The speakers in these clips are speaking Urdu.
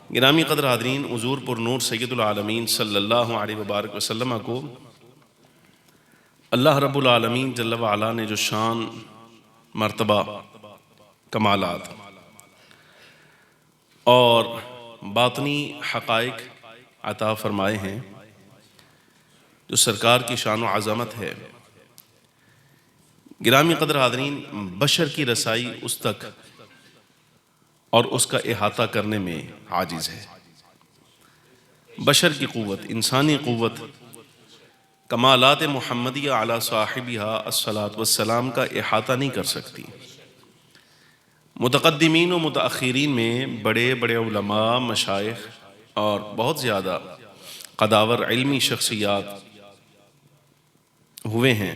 گرامی قدر حاضرین، حضور پر نور سید العالمین صلی اللہ علیہ وبارک وسلم کو اللہ رب العالمین جل وعلا نے جو شان، مرتبہ، کمالات اور باطنی حقائق عطا فرمائے ہیں، جو سرکار کی شان و عظمت ہے، گرامی قدر حاضرین، بشر کی رسائی اس تک اور اس کا احاطہ کرنے میں عاجز ہے۔ بشر کی قوت، انسانی قوت، کمالات محمدیہ علی صاحبہا الصلاۃ والسلام کا احاطہ نہیں کر سکتی۔ متقدمین و متاخرین میں بڑے بڑے علماء، مشائخ اور بہت زیادہ قداور علمی شخصیات ہوئے ہیں،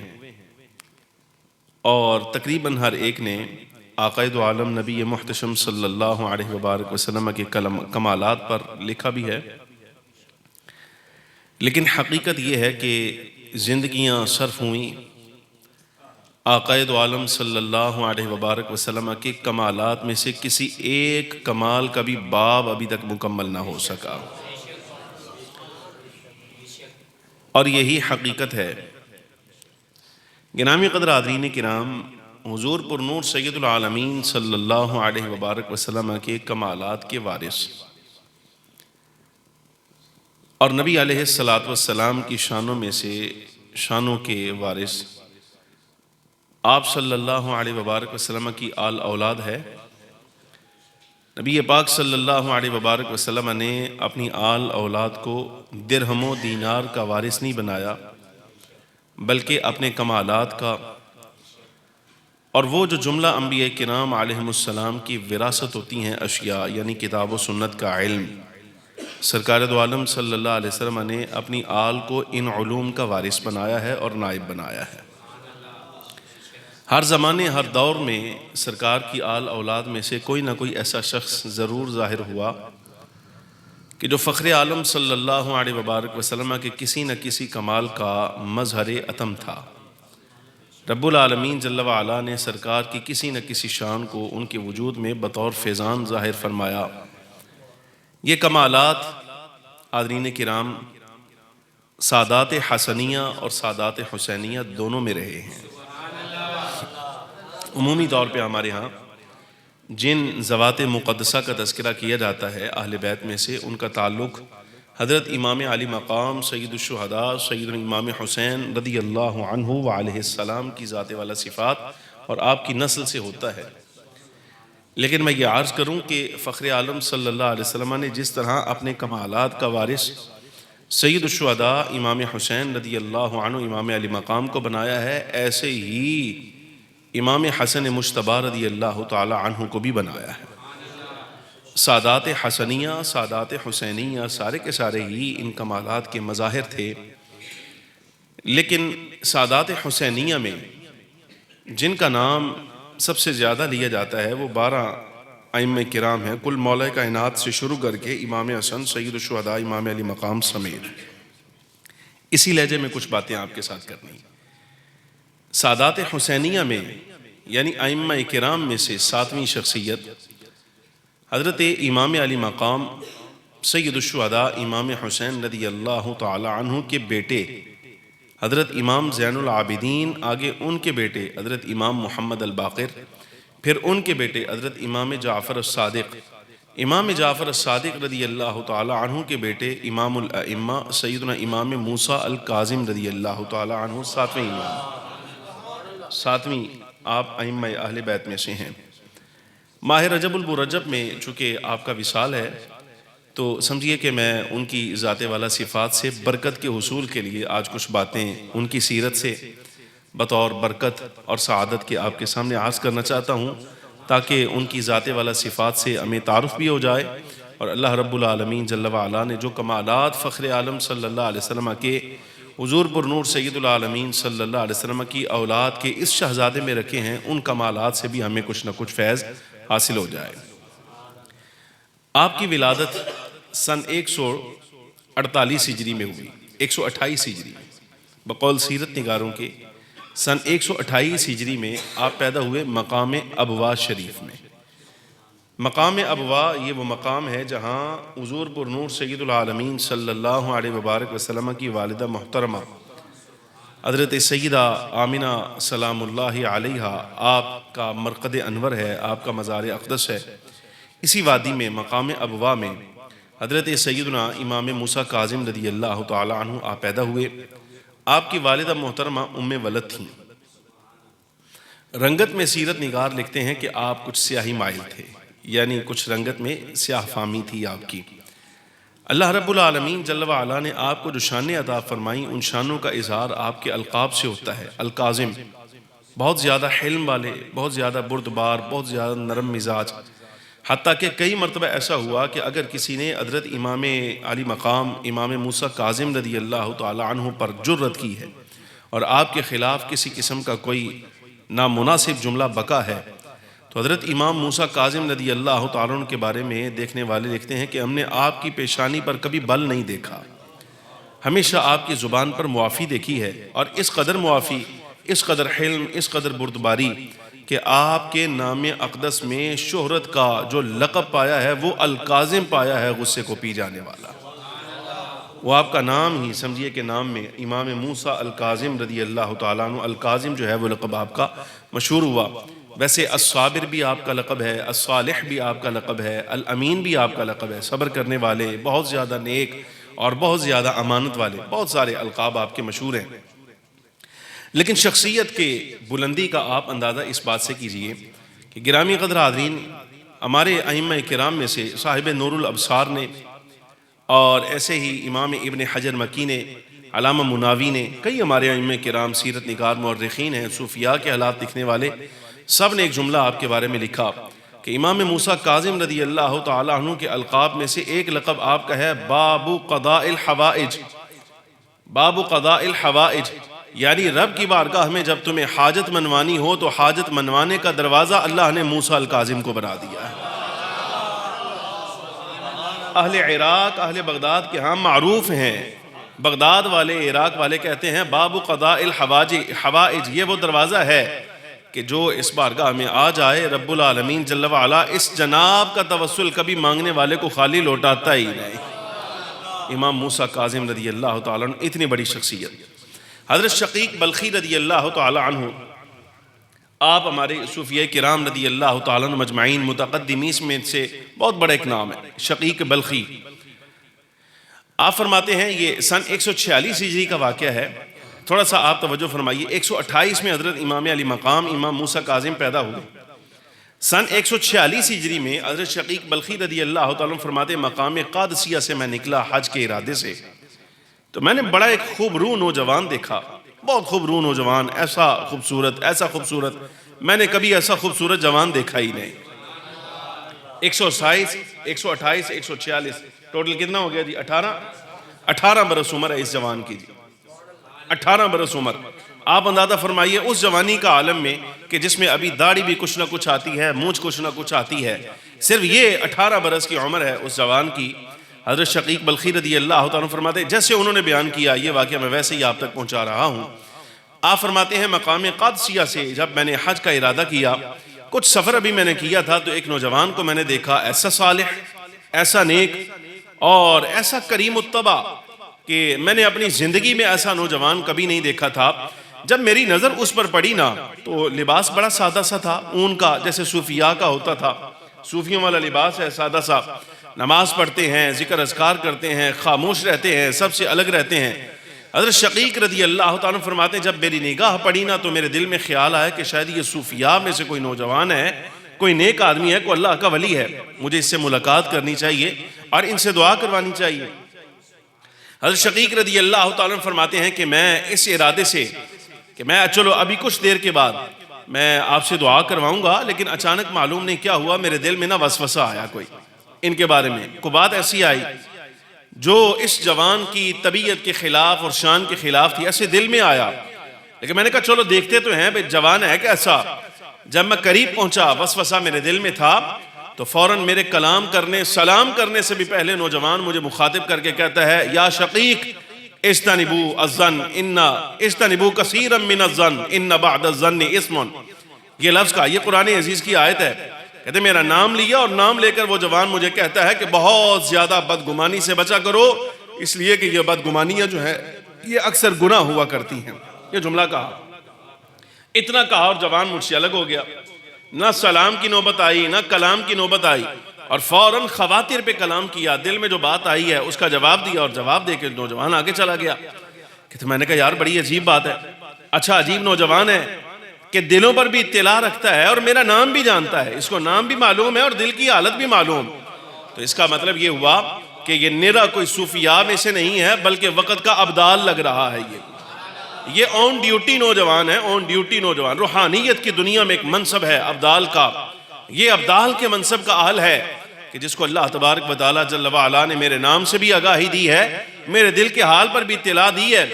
اور تقریباً ہر ایک نے آقائے دو عالم نبی محتشم صلی اللہ علیہ وبارک وسلم کے کمالات پر لکھا بھی ہے، لیکن حقیقت یہ ہے کہ زندگیاں صرف ہوئیں آقائے دو عالم صلی اللہ علیہ وبارک وسلم کے کمالات میں سے کسی ایک کمال کا بھی باب ابھی تک مکمل نہ ہو سکا، اور یہی حقیقت ہے۔ گرامی قدر حاضرین کرام، حضور پر نور سید العالمین صلی اللہ علیہ وبارک وسلم کے کمالات کے وارث اور نبی علیہ السلام کی شانوں میں سے شانوں کے وارث آپ صلی اللہ علیہ وبارک وسلم کی آل اولاد ہے۔ نبی پاک صلی اللہ علیہ وبارک وسلم نے اپنی آل اولاد کو درہم و دینار کا وارث نہیں بنایا، بلکہ اپنے کمالات کا، اور وہ جو جملہ انبیاء کرام علیہم السلام کی وراثت ہوتی ہیں اشیاء، یعنی کتاب و سنت کا علم، سرکار دو عالم صلی اللہ علیہ وسلم نے اپنی آل کو ان علوم کا وارث بنایا ہے اور نائب بنایا ہے۔ ہر زمانے، ہر دور میں سرکار کی آل اولاد میں سے کوئی نہ کوئی ایسا شخص ضرور ظاہر ہوا کہ جو فخر عالم صلی اللہ علیہ وبارک وسلم کے کسی نہ کسی کمال کا مظہر عتم تھا۔ رب العالمین جل وعلا نے سرکار کی کسی نہ کسی شان کو ان کے وجود میں بطور فیضان ظاہر فرمایا۔ یہ کمالات حاضرین کرام سادات حسنیہ اور سادات حسینیہ دونوں میں رہے ہیں۔ عمومی طور پہ ہمارے ہاں جن ذوات مقدسہ کا تذکرہ کیا جاتا ہے اہل بیت میں سے، ان کا تعلق حضرت امام علی مقام سید الشہداء سید امام حسین رضی اللہ عنہ وعلیہ السلام کی ذات والا صفات اور آپ کی نسل سے ہوتا ہے۔ لیکن میں یہ عرض کروں کہ فخر عالم صلی اللہ علیہ وسلم نے جس طرح اپنے کمالات کا وارث سید الشہداء امام حسین رضی اللہ عنہ امام علی مقام کو بنایا ہے، ایسے ہی امام حسن مجتبی رضی اللہ تعالی عنہ کو بھی بنایا ہے۔ سادات حسنیہ، سادات حسینیہ سارے کے سارے ہی ان کمالات کے مظاہر تھے، لیکن سادات حسینیہ میں جن کا نام سب سے زیادہ لیا جاتا ہے وہ 12 ائمہ کرام ہیں، کل مولا کائنات سے شروع کر کے امام حسن سید الشہداء امام علی مقام سمیت۔ اسی لہجے میں کچھ باتیں آپ کے ساتھ کرنی۔ سادات حسینیہ میں یعنی ائمہ کرام میں سے 7ویں شخصیت حضرت امام علی مقام سید الشہداء امام حسین رضی اللہ تعالی عنہ کے بیٹے حضرت امام زین العابدین، آگے ان کے بیٹے حضرت امام محمد الباقر، پھر ان کے بیٹے حضرت امام جعفر الصادق، امام جعفر الصادق رضی اللہ تعالی عنہ کے بیٹے امام الائمہ سیدنا امام موسیٰ الکاظم رضی اللہ تعالی عنہ، 7ویں امام، 7ویں آپ ائمہ اہل بیت میں سے ہیں۔ ماہ رجب المرجب میں چونکہ آپ کا وصال ہے تو سمجھیے کہ میں ان کی ذات والا صفات سے برکت کے حصول کے لیے آج کچھ باتیں ان کی سیرت سے بطور برکت اور سعادت کے آپ کے سامنے عرض کرنا چاہتا ہوں، تاکہ ان کی ذات والا صفات سے ہمیں تعارف بھی ہو جائے، اور اللہ رب العالمین جل وعلا نے جو کمالات فخر عالم صلی اللہ علیہ وسلم کے حضور پر نور سید العالمین صلی اللہ علیہ وسلم کی اولاد کے اس شہزادے میں رکھے ہیں، ان کمالات سے بھی ہمیں کچھ نہ کچھ فیض حاصل ہو جائے۔ آپ کی ولادت سن 148 ہجری میں ہوئی، 128 ہجری میں، بقول سیرت نگاروں کے سن 128 ہجری میں آپ پیدا ہوئے مقام ابواس شریف میں۔ مقام ابوا یہ وہ مقام ہے جہاں حضور پر نور سید العالمین صلی اللہ علیہ وبارک وسلم کی والدہ محترمہ حضرت سیدہ آمنہ سلام اللہ علیہا آپ کا مرقد انور ہے، آپ کا مزار اقدس ہے۔ اسی وادی میں مقام ابوا میں حضرت سیدنا امام موسیٰ کاظم رضی اللہ تعالی عنہ آپ پیدا ہوئے۔ آپ کی والدہ محترمہ ام ولد تھیں۔ رنگت میں سیرت نگار لکھتے ہیں کہ آپ کچھ سیاہی مائل تھے، یعنی کچھ رنگت میں سیاہ فامی تھی آپ کی۔ اللہ رب العالمین جل وعلا نے آپ کو جو شانیں عطا فرمائیں، ان شانوں کا اظہار آپ کے القاب سے ہوتا ہے۔ القاظم، بہت زیادہ حلم والے، بہت زیادہ بردبار، بہت زیادہ نرم مزاج، حتیٰ کہ کئی مرتبہ ایسا ہوا کہ اگر کسی نے حضرت امام علی مقام امام موسیٰ کاظم رضی اللہ تعالی عنہ پر جرت کی ہے اور آپ کے خلاف کسی قسم کا کوئی نامناسب جملہ بکا ہے، تو حضرت امام موسیٰ کاظم رضی اللہ تعالیٰ عنہ کے بارے میں دیکھنے والے لکھتے ہیں کہ ہم نے آپ کی پیشانی پر کبھی بل نہیں دیکھا، ہمیشہ آپ کی زبان پر معافی دیکھی ہے، اور اس قدر معافی، اس قدر حلم، اس قدر بردباری کہ آپ کے نام اقدس میں شہرت کا جو لقب پایا ہے وہ القاظم پایا ہے، غصے کو پی جانے والا۔ وہ آپ کا نام ہی سمجھیے کہ نام میں امام موسیٰ القاظم رضی اللہ تعالیٰ عنہ، القاظم جو ہے وہ لقب آپ کا مشہور ہوا۔ ویسے الصابر بھی آپ کا لقب ہے، الصالح بھی آپ کا لقب ہے، الامین بھی آپ کا لقب ہے، صبر کرنے والے، بہت زیادہ نیک اور بہت زیادہ امانت والے، بہت سارے القاب آپ کے مشہور ہیں۔ لیکن شخصیت کے بلندی کا آپ اندازہ اس بات سے کیجئے کہ گرامی قدر حاضرین، ہمارے ائمہ کرام میں سے صاحب نور الابصار نے، اور ایسے ہی امام ابن حجر مکی نے، علامہ مناوی نے، کئی ہمارے ائمہ کرام سیرت نگار مورخین ہیں، صوفیاء کے حالات لکھنے والے، سب نے ایک جملہ آپ کے بارے میں لکھا کہ امام موسیٰ کاظم رضی اللہ تعالی عنہ کے القاب میں سے ایک لقب آپ کا ہے باب قضاء الحوائج۔ باب قضاء الحوائج یعنی رب کی بارگاہ میں جب تمہیں حاجت منوانی ہو تو حاجت منوانے کا دروازہ اللہ نے موسیٰ الکاظم کو بنا دیا ہے۔ اہل عراق، اہل بغداد کے ہاں معروف ہیں، بغداد والے، عراق والے کہتے ہیں باب قضاء الحوائج، یہ وہ دروازہ ہے کہ جو اس بارگاہ میں آ جائے رب العالمین جل وعلا اس جناب کا توسل کبھی مانگنے والے کو خالی لوٹاتا ہی نہیں۔ امام موسیٰ کاظم رضی اللہ تعالیٰ عنہ اتنی بڑی شخصیت۔ حضرت شقیق بلخی رضی اللہ تعالیٰ عنہ، آپ ہمارے صوفیاء کرام رضی اللہ تعالیٰ عنہ مجمعین متقدمین میں سے بہت بڑا ایک نام ہے، شقیق بلخی۔ آپ فرماتے ہیں یہ سن 146 ہجری کا واقعہ ہے۔ تھوڑا سا آپ توجہ فرمائیے، 128 میں حضرت امام علی مقام امام موسیٰ کاظم پیدا ہوئے۔ سن 146 ہجری میں حضرت شقیق بلخی رضی اللہ تعالیٰ عنہ فرماتے مقام قادسیہ سے میں نکلا حج کے ارادے سے، تو میں نے بڑا ایک خوب روح نوجوان دیکھا، بہت خوب روح نوجوان، ایسا خوبصورت میں نے کبھی ایسا خوبصورت جوان دیکھا ہی نہیں۔ 128 146 ٹوٹل کتنا ہو گیا جی؟ 18 برس عمر ہے اس جوان کی جی، 18 برس عمر۔ آپ اندازہ فرمائیے اس جوانی کا عالم میں کہ جس میں ابھی داڑھی بھی کچھ نہ کچھ آتی ہے، مونچھ کچھ نہ کچھ آتی ہے، صرف یہ 18 برس کی عمر ہے اس جوان کی۔ حضرت شقیق بلخی رضی اللہ تعالیٰ فرماتے جیسے انہوں نے بیان کیا یہ واقعہ میں ویسے ہی آپ تک پہنچا رہا ہوں۔ آپ فرماتے ہیں مقام قادسیہ سے جب میں نے حج کا ارادہ کیا، کچھ سفر ابھی میں نے کیا تھا، تو ایک نوجوان کو میں نے دیکھا، ایسا صالح، ایسا نیک اور ایسا کریم الطبع کہ میں نے اپنی زندگی میں ایسا نوجوان کبھی نہیں دیکھا تھا۔ جب میری نظر اس پر پڑی نا تو لباس بڑا سادہ سا تھا، اون کا، جیسے صوفیاء کا ہوتا تھا، صوفیوں والا لباس ہے سادہ سا، نماز پڑھتے ہیں، ذکر اذکار کرتے ہیں، خاموش رہتے ہیں، سب سے الگ رہتے ہیں۔ حضرت شقیق رضی اللہ تعالیٰ فرماتے ہیں جب میری نگاہ پڑی نا تو میرے دل میں خیال آیا کہ شاید یہ صوفیاء میں سے کوئی نوجوان ہے، کوئی نیک آدمی ہے، کوئی اللہ کا ولی ہے، مجھے اس سے ملاقات کرنی چاہیے اور ان سے دعا کروانی چاہیے۔ حضرت شقیق رضی اللہ تعالیٰ فرماتے ہیں کہ میں اس ارادے سے کہ میں چلو ابھی کچھ دیر کے بعد میں آپ سے دعا کرواؤں گا، لیکن اچانک معلوم نہیں کیا ہوا، میرے دل میں نا وسوسہ آیا کوئی ان کے بارے میں، کوئی بات ایسی آئی جو اس جوان کی طبیعت کے خلاف اور شان کے خلاف تھی، ایسے دل میں آیا۔ لیکن میں نے کہا چلو دیکھتے تو ہیں بھئی جوان ہے کیسا۔ جب میں قریب پہنچا، وسوسہ میرے دل میں تھا، تو فوراً میرے کلام کرنے، سلام کرنے سے بھی پہلے نوجوان مجھے مخاطب کر کے کہتا ہے یا شقیق اجتنبوا الظن اجتنبوا کثیرا من الظن ان بعد الظن اسم۔ یہ لفظ کا، یہ قرآن عزیز کی آیت ہے کہتے میرا نام لیا اور نام لے کر وہ جوان مجھے کہتا ہے کہ بہت زیادہ بدگمانی سے بچا کرو، اس لیے کہ یہ بدگمانیاں جو ہے یہ اکثر گناہ ہوا کرتی ہیں۔ یہ جملہ کہا، اتنا کہا اور جوان مجھ سے الگ ہو گیا۔ نہ سلام کی نوبت آئی، نہ کلام کی نوبت آئی، اور فوراً خواتر پہ کلام کیا، دل میں جو بات آئی ہے اس کا جواب دیا، اور جواب دے کے نوجوان آگے چلا گیا۔ کہ میں نے کہا یار بڑی عجیب بات ہے، اچھا عجیب نوجوان ہے کہ دلوں پر بھی اطلاع رکھتا ہے اور میرا نام بھی جانتا ہے، اس کو نام بھی معلوم ہے اور دل کی حالت بھی معلوم۔ تو اس کا مطلب یہ ہوا کہ یہ نرا کوئی صوفیاء میں سے نہیں ہے، بلکہ وقت کا ابدال لگ رہا ہے۔ یہ آن ڈیوٹی نوجوان ہے، آن ڈیوٹی نوجوان۔ روحانیت کی دنیا میں ایک منصب ہے ابدال کا، یہ ابدال کے منصب کا اہل ہے کہ جس کو اللہ تبارک و تعالیٰ جل وعلا نے میرے نام سے بھی آگاہی دی ہے، میرے دل کے حال پر بھی اطلاع دی ہے۔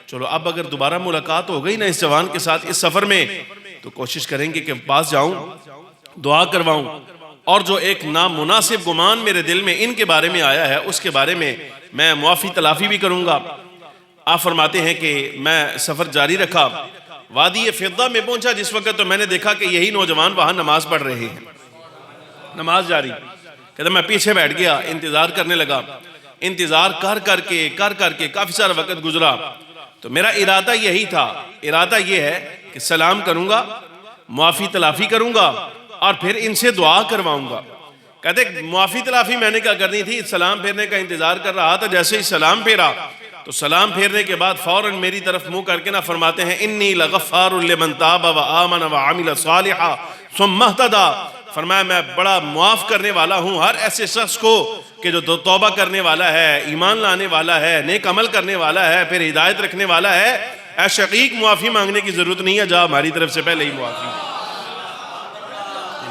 چلو اب اگر دوبارہ ملاقات ہو گئی نا اس جوان کے ساتھ اس سفر میں، تو کوشش کریں گے کہ پاس جاؤں، دعا کرواؤں، اور جو ایک نامناسب گمان میرے دل میں ان کے بارے میں آیا ہے اس کے بارے میں میں معافی تلافی بھی کروں گا۔ آپ فرماتے ہیں کہ میں سفر جاری رکھا، وادی فضہ میں پہنچا جس وقت تو میں نے دیکھا کہ یہی نوجوان وہاں نماز پڑھ رہے ہیں، نماز جاری۔ کہتا میں پیچھے بیٹھ گیا، انتظار کرنے لگا، انتظار کر کے کافی سارا وقت گزرا۔ تو میرا ارادہ یہی تھا، ارادہ یہ ہے کہ سلام کروں گا، معافی تلافی کروں گا، اور پھر ان سے دعا کرواؤں گا۔ کہتے معافی تلافی میں نے کیا کرنی تھی، سلام پھیرنے کا انتظار کر رہا تھا۔ جیسے ہی سلام پھیرا تو سلام پھیرنے کے بعد فوراً میری طرف منہ کر کے نہ فرماتے ہیں انی لغفار لمن تاب وآمن وعمل صالحا ثم اہتدی، فرمایا میں بڑا معاف کرنے والا ہوں ہر ایسے شخص کو کہ جو توبہ کرنے والا ہے، ایمان لانے والا ہے، نیک عمل کرنے والا ہے، پھر ہدایت رکھنے والا ہے۔ اے شقیق معافی مانگنے کی ضرورت نہیں ہے، جا ہماری طرف سے پہلے ہی معافی۔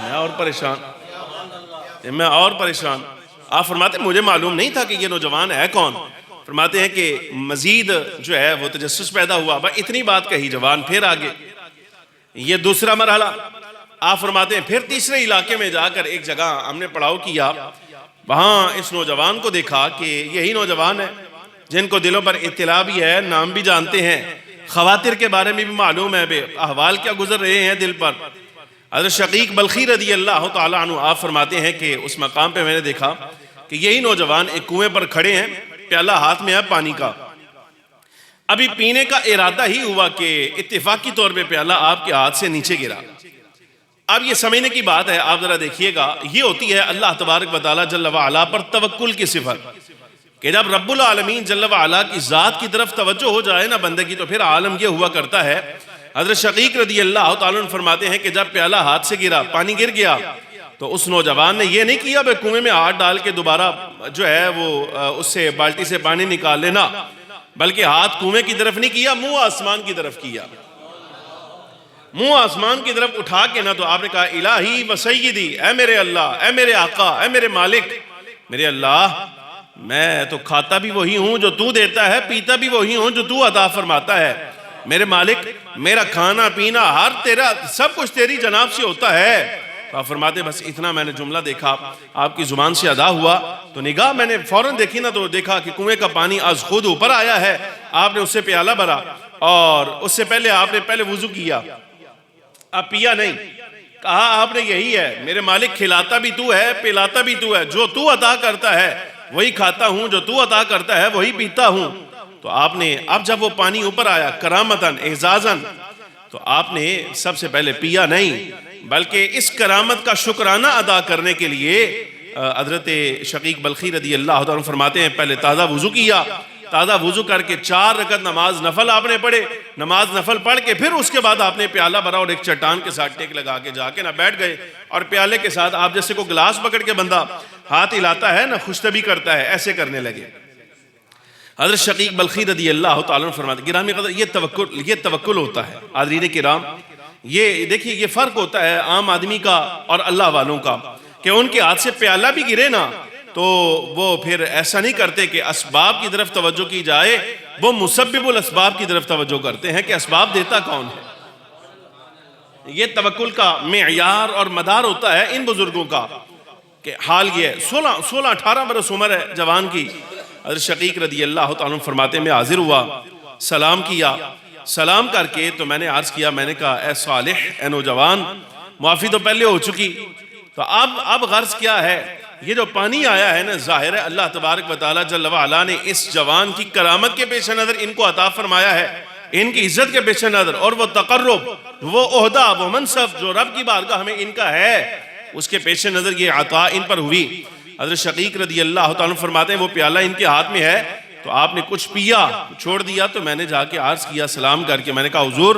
میں اور پریشان۔ آپ فرماتے ہیں مجھے معلوم نہیں تھا کہ یہ نوجوان ہے کون۔ فرماتے ہیں کہ مزید جو ہے وہ تجسس پیدا ہوا، بھائی اتنی بات کہی جوان پھر آگے، یہ دوسرا مرحلہ۔ آپ فرماتے ہیں پھر تیسرے علاقے میں جا کر ایک جگہ ہم نے پڑاؤ کیا، وہاں اس نوجوان کو دیکھا کہ یہی نوجوان ہے جن کو دلوں پر اطلاع بھی ہے، نام بھی جانتے ہیں، خواتر کے بارے میں بھی معلوم ہے، احوال کیا گزر رہے ہیں دل پر۔ حضرت شقیق بلخی رضی اللہ تعالیٰ عنہ آپ فرماتے ہیں کہ اس مقام پہ میں نے دیکھا کہ یہی نوجوان ایک کنویں پر کھڑے ہیں، پیالہ ہاتھ میں ہے پانی کا، ابھی پینے کا ارادہ ہی ہوا کہ اتفاقی طور پہ پیالہ آپ کے ہاتھ سے نیچے گرا۔ اب یہ سمجھنے کی بات ہے، آپ ذرا دیکھیے گا، یہ ہوتی ہے اللہ تبارک و تعالیٰ جل وعلا پر توکل کی صفت، کہ جب رب العالمین جل وعلا کی ذات کی طرف توجہ ہو جائے نا بندے کی، تو پھر عالم یہ ہوا کرتا ہے۔ حضرت شقیق رضی اللہ تعالیٰ عنہ فرماتے ہیں کہ جب پیالہ ہاتھ سے گرا، پانی گر گیا، تو اس نوجوان نے یہ نہیں کیا بھئی کنویں میں ہاتھ ڈال کے دوبارہ جو ہے وہ اس سے بالٹی سے پانی نکال لینا، بلکہ ہاتھ کنویں کی طرف نہیں کیا، منہ آسمان کی طرف کیا، منہ آسمان کی طرف اٹھا کے نہ تو آپ نے کہا الہی و سیدی، اے میرے اللہ، اے میرے آقا، اے میرے مالک، میرے اللہ میں تو کھاتا بھی وہی ہوں جو تو دیتا ہے، پیتا بھی وہی ہوں جو تو عطا فرماتا ہے، میرے مالک میرا کھانا پینا ہر تیرا سب کچھ تیری جناب سے ہوتا ہے۔ تو آپ فرماتے بس اتنا میں نے جملہ دیکھا آپ کی زبان سے ادا ہوا، تو نگاہ میں نے فوراً دیکھی نا تو دیکھا کہ کنویں کا پانی از خود اوپر آیا ہے، آپ نے اس سے پیالہ بھرا اور اس سے پہلے آپ نے پہلے وضو کیا، اب پیا نہیں، کہا آپ نے یہی ہے میرے مالک، کھلاتا بھی تو ہے پلاتا بھی تو ہے، جو تو عطا کرتا ہے وہی کھاتا ہوں، جو تو عطا کرتا ہے وہی پیتا ہوں۔ تو آپ نے اب جب وہ پانی اوپر آیا کرامتاً اعزازاً، تو آپ نے سب سے پہلے پیا نہیں بلکہ اس کرامت کا شکرانہ ادا کرنے کے لیے حضرت شقیق بلخی رضی اللہ عنہ فرماتے ہیں پہلے تازہ وضو کیا، تازہ وضو کر کے 4 رکعت نماز نفل آپ نے پڑھے، نماز نفل پڑھ کے پھر اس کے بعد آپ نے پیالہ بھرا اور ایک چٹان کے ساتھ ٹیک لگا کے جا کے نہ بیٹھ گئے، اور پیالے کے ساتھ آپ جیسے کو گلاس پکڑ کے بندہ ہاتھ ہلاتا ہے نہ خوشتبی کرتا ہے، ایسے کرنے لگے۔ حضرت شقیق بلخی رضی اللہ تعالیٰ عنہ فرماتے ہیں گرامی قدر یہ توکل ہوتا ہے حاضرین کرام، یہ دیکھیے یہ فرق ہوتا ہے عام آدمی کا اور اللہ والوں کا، کہ ان کے ہاتھ سے پیالہ بھی گرے نا تو وہ پھر ایسا نہیں کرتے کہ اسباب کی طرف توجہ کی جائے، وہ مسبب الاسباب کی طرف توجہ کرتے ہیں کہ اسباب دیتا کون ہے۔ یہ توکل کا معیار اور مدار ہوتا ہے ان بزرگوں کا، کہ حال یہ ہے 16-18 برس عمر ہے جوان کی۔ حضرت شقیق رضی اللہ تعالیٰ فرماتے ہیں میں حاضر ہوا، سلام کیا، سلام کر کے تو میں نے عرض کیا، میں نے کہا اے صالح، اے نوجوان، معافی تو پہلے ہو چکی، تو اب غرض کیا ہے؟ یہ جو پانی آیا ہے نا، ظاہر ہے اللہ تبارک و تعالیٰ جل وعلا نے اس جوان کی کرامت کے پیش نظر ان کو عطا فرمایا ہے، ان کی عزت کے پیش نظر، اور وہ تقرب، وہ عہدہ، وہ منصب جو رب کی بارگاہ میں ان کا ہے، اس کے پیش نظر یہ عطا ان پر ہوئی۔ حضرت شقیق رضی اللہ تعالیٰ فرماتے ہیں وہ پیالہ ان کے ہاتھ میں ہے، تو آپ نے کچھ پیا چھوڑ دیا، تو میں نے جا کے عرض کیا سلام کر کے، میں نے کہا حضور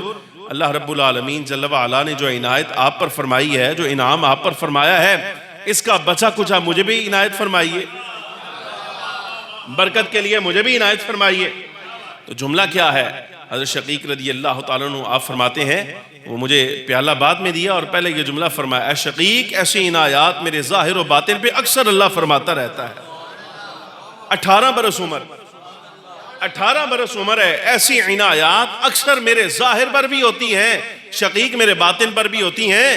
اللہ رب العالمین جل وعلا نے جو عنایت آپ پر فرمائی ہے، جو انعام آپ پر فرمایا ہے، اس کا بچا کچھا مجھے بھی عنایت فرمائیے، برکت کے لیے مجھے بھی عنایت فرمائیے۔ تو جملہ کیا ہے؟ حضرت شقیق رضی اللہ تعالیٰ عنہ آپ فرماتے ہیں وہ مجھے پیالہ بعد میں دیا اور پہلے یہ جملہ فرمایا، اے شقیق ایسی عنایات میرے ظاہر و باطن پہ اکثر اللہ فرماتا رہتا ہے۔ 18 برس عمر ہے، ایسی عنایات اکثر میرے ظاہر پر بھی ہوتی ہیں، شقیق میرے باطن پر بھی ہوتی ہیں،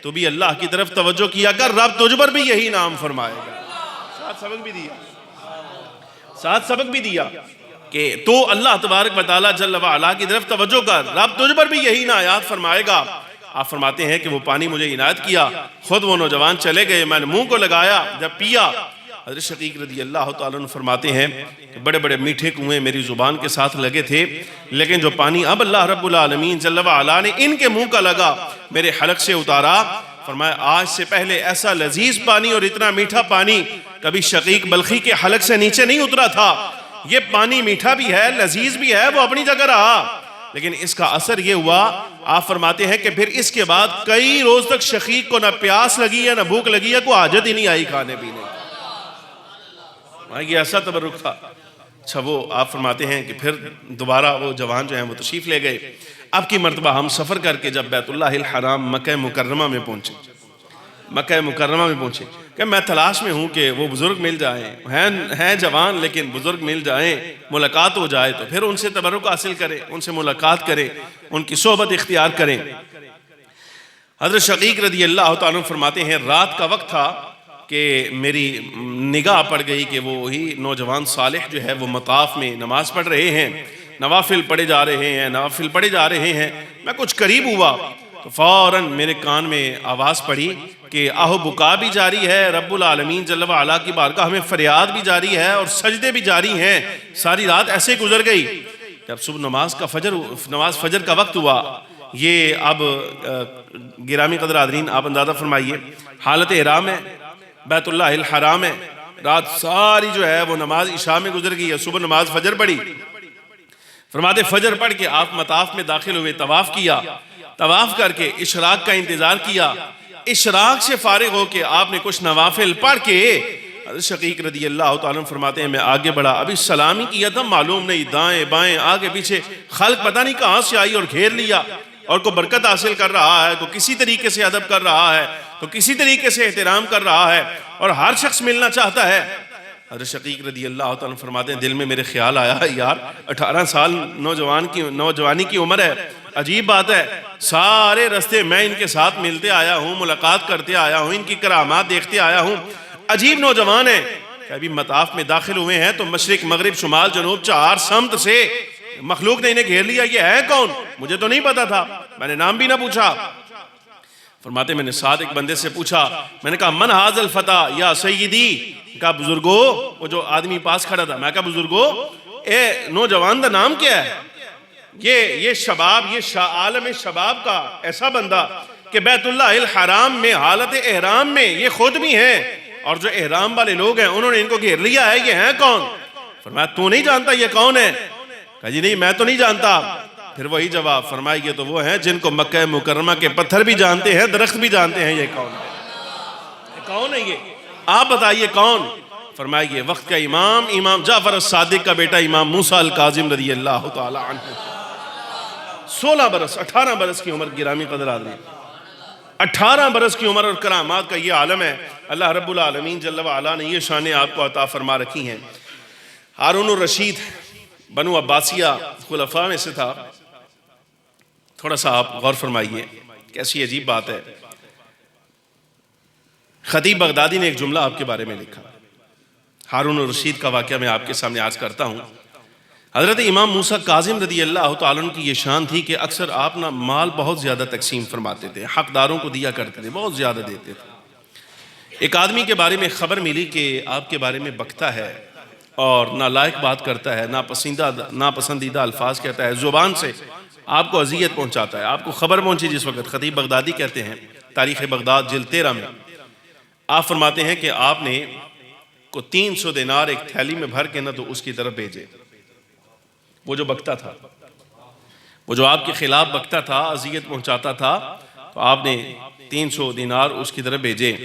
تو بھی اللہ کی طرف توجہ کیا کر، رب تجھ پر بھی یہی انعام فرمائے گا۔ ساتھ سبق بھی دیا کہ تو اللہ تبارک و تعالیٰ جل وعلا کی طرف توجہ کر، رب تجھ پر بھی یہی عنایات فرمائے گا۔ آپ فرماتے ہیں کہ وہ پانی مجھے عنایت کیا، خود وہ نوجوان چلے گئے، میں نے منہ کو لگایا، جب پیا، حضرت شقیق رضی اللہ تعالیٰ عنہ فرماتے ہیں کہ بڑے بڑے میٹھے کنویں میری زبان کے ساتھ لگے تھے، لیکن جو پانی اب اللہ رب العالمین جل وعلا نے ان کے منہ کا لگا میرے حلق سے اتارا، فرمایا آج سے پہلے ایسا لذیذ پانی اور اتنا میٹھا پانی کبھی شقیق بلخی کے حلق سے نیچے نہیں اترا تھا۔ یہ پانی میٹھا بھی ہے، لذیذ بھی ہے، وہ اپنی جگہ رہا، لیکن اس کا اثر یہ ہوا، آپ فرماتے ہیں کہ پھر اس کے بعد کئی روز تک شقیق کو نہ پیاس لگی ہے نہ بھوک لگی ہے، کوئی حاجت ہی نہیں آئی کھانے پینے کی۔ یہ ایسا تبرک تھا۔ اچھا وہ آپ فرماتے ہیں کہ پھر دوبارہ وہ جوان جو ہیں وہ تشریف لے گئے۔ اب کی مرتبہ ہم سفر کر کے جب بیت اللہ الحرام مکہ مکرمہ میں پہنچے کہ میں تلاش میں ہوں کہ وہ بزرگ مل جائیں، ہیں جوان لیکن بزرگ مل جائیں، ملاقات ہو جائے تو پھر ان سے تبرک حاصل کریں، ان سے ملاقات کریں، ان کی صحبت اختیار کریں۔ حضرت شقیق رضی اللہ تعالیٰ فرماتے ہیں رات کا وقت تھا کہ میری نگاہ پڑ گئی کہ وہی نوجوان صالح جو ہے وہ مطاف میں نماز پڑھ رہے ہیں، نوافل پڑھے جا رہے ہیں، میں کچھ قریب ہوا تو فوراً میرے کان میں آواز پڑی کہ آہو بکا بھی جاری ہے، رب العالمین جل وعلا کی بارگاہ میں فریاد بھی جاری ہے اور سجدے بھی جاری ہیں۔ ساری رات ایسے گزر گئی۔ جب صبح نماز فجر کا وقت ہوا، یہ اب گرامی قدر حاضرین آپ اندازہ فرمائیے، حالت احرام ہے، بیت اللہ الحرام ہے، رات ساری جو ہے وہ نماز عشاء میں گزر گئی ہے، صبح نماز فجر پڑھی۔ فرماتے فجر پڑھ کے آپ مطاف میں داخل ہوئے، طواف کیا، طواف کر کے اشراق کا انتظار کیا، اشراق سے فارغ ہو کے آپ نے کچھ نوافل پڑھ کے حضرت شقیق رضی اللہ تعالیٰ فرماتے ہیں میں آگے بڑھا، ابھی سلام ہی کیا تھا، معلوم نہیں دائیں بائیں آگے پیچھے خلق پتہ نہیں کہاں سے آئی اور گھیر لیا، اور کوئی برکت حاصل کر رہا ہے، کوئی کسی طریقے سے ادب کر رہا ہے، تو کسی طریقے سے احترام کر رہا ہے، اور ہر شخص ملنا چاہتا ہے۔ حضرت شقیق رضی اللہ تعالیٰ فرماتے ہیں دل میں میرے خیال آیا یار 18 سال نوجوانی کی عمر ہے، عجیب بات ہے، سارے رستے میں ان کے ساتھ ملتے آیا ہوں، ملاقات کرتے آیا ہوں، ان کی کرامات دیکھتے آیا ہوں، عجیب نوجوان ہیں کہ ابھی مطاف میں داخل ہوئے ہیں تو مشرق مغرب شمال جنوب 4 سمت سے مخلوق نے انہیں گھیر لیا، یہ ہے کون؟ مجھے تو نہیں پتا تھا، میں نے نام بھی نہ پوچھا۔ فرماتے میں نے ساتھ ایک بندے سے پوچھا، میں نے کہا من حاض الفتح یا سیدی، کہا بزرگو، وہ جو آدمی پاس کھڑا تھا، میں کہا بزرگو اے نوجوان دا نام کیا ہے؟ یہ شباب، یہ عالم شباب کا ایسا بندہ کہ بیت اللہ الحرام میں حالت احرام میں یہ خود بھی ہیں، اور جو احرام والے لوگ ہیں انہوں نے ان کو گھیر لیا ہے، یہ ہیں کون؟ فرمایا تو نہیں جانتا یہ کون ہے؟ کہا جی نہیں میں تو نہیں جانتا۔ پھر وہی جواب، فرمایا یہ تو وہ ہیں جن کو مکہ مکرمہ کے پتھر بھی جانتے ہیں، درخت بھی جانتے ہیں، یہ کون ہے؟ یہ کون ہے یہ؟ آپ بتائیے کون؟ فرمایا یہ وقت کا امام جعفر الصادق کا بیٹا امام موسیٰ الکاظم رضی اللہ تعالی عنہ، 18 برس کی عمر، گرامی قدر آدمی 18 برس کی عمر اور کرامات کا یہ عالم ہے۔ اللہ رب العالمین جل وعلا نے یہ شانیں آپ کو عطا فرما رکھی ہیں۔ ہارون الرشید بنو عباسیہ خلفاء میں سے تھا، تھوڑا سا آپ غور فرمائیے، کیسی عجیب بات ہے۔ خطیب بغدادی نے ایک جملہ آپ کے بارے میں لکھا، ہارون الرشید کا واقعہ میں آپ کے سامنے عرض کرتا ہوں۔ حضرت امام موسیٰ کاظم رضی اللہ تعالیٰ عنہ کی یہ شان تھی کہ اکثر آپ نہ مال بہت زیادہ تقسیم فرماتے تھے، حقداروں کو دیا کرتے تھے، بہت زیادہ دیتے تھے۔ ایک آدمی کے بارے میں خبر ملی کہ آپ کے بارے میں بکتا ہے اور نالائق بات کرتا ہے، ناپسندیدہ الفاظ کہتا ہے، زبان سے آپ کو اذیت پہنچاتا ہے۔ آپ کو خبر پہنچی جس وقت، خطیب بغدادی کہتے ہیں تاریخ بغداد جلد 13 میں، آپ فرماتے ہیں کہ آپ نے کو 300 دینار ایک تھیلی میں بھر کے نہ تو اس کی طرف بھیجے، وہ جو بکتا تھا، وہ جو آپ کے خلاف بکتا تھا، اذیت پہنچاتا تھا، تو آپ نے 300 دینار اس کی طرف بھیجے۔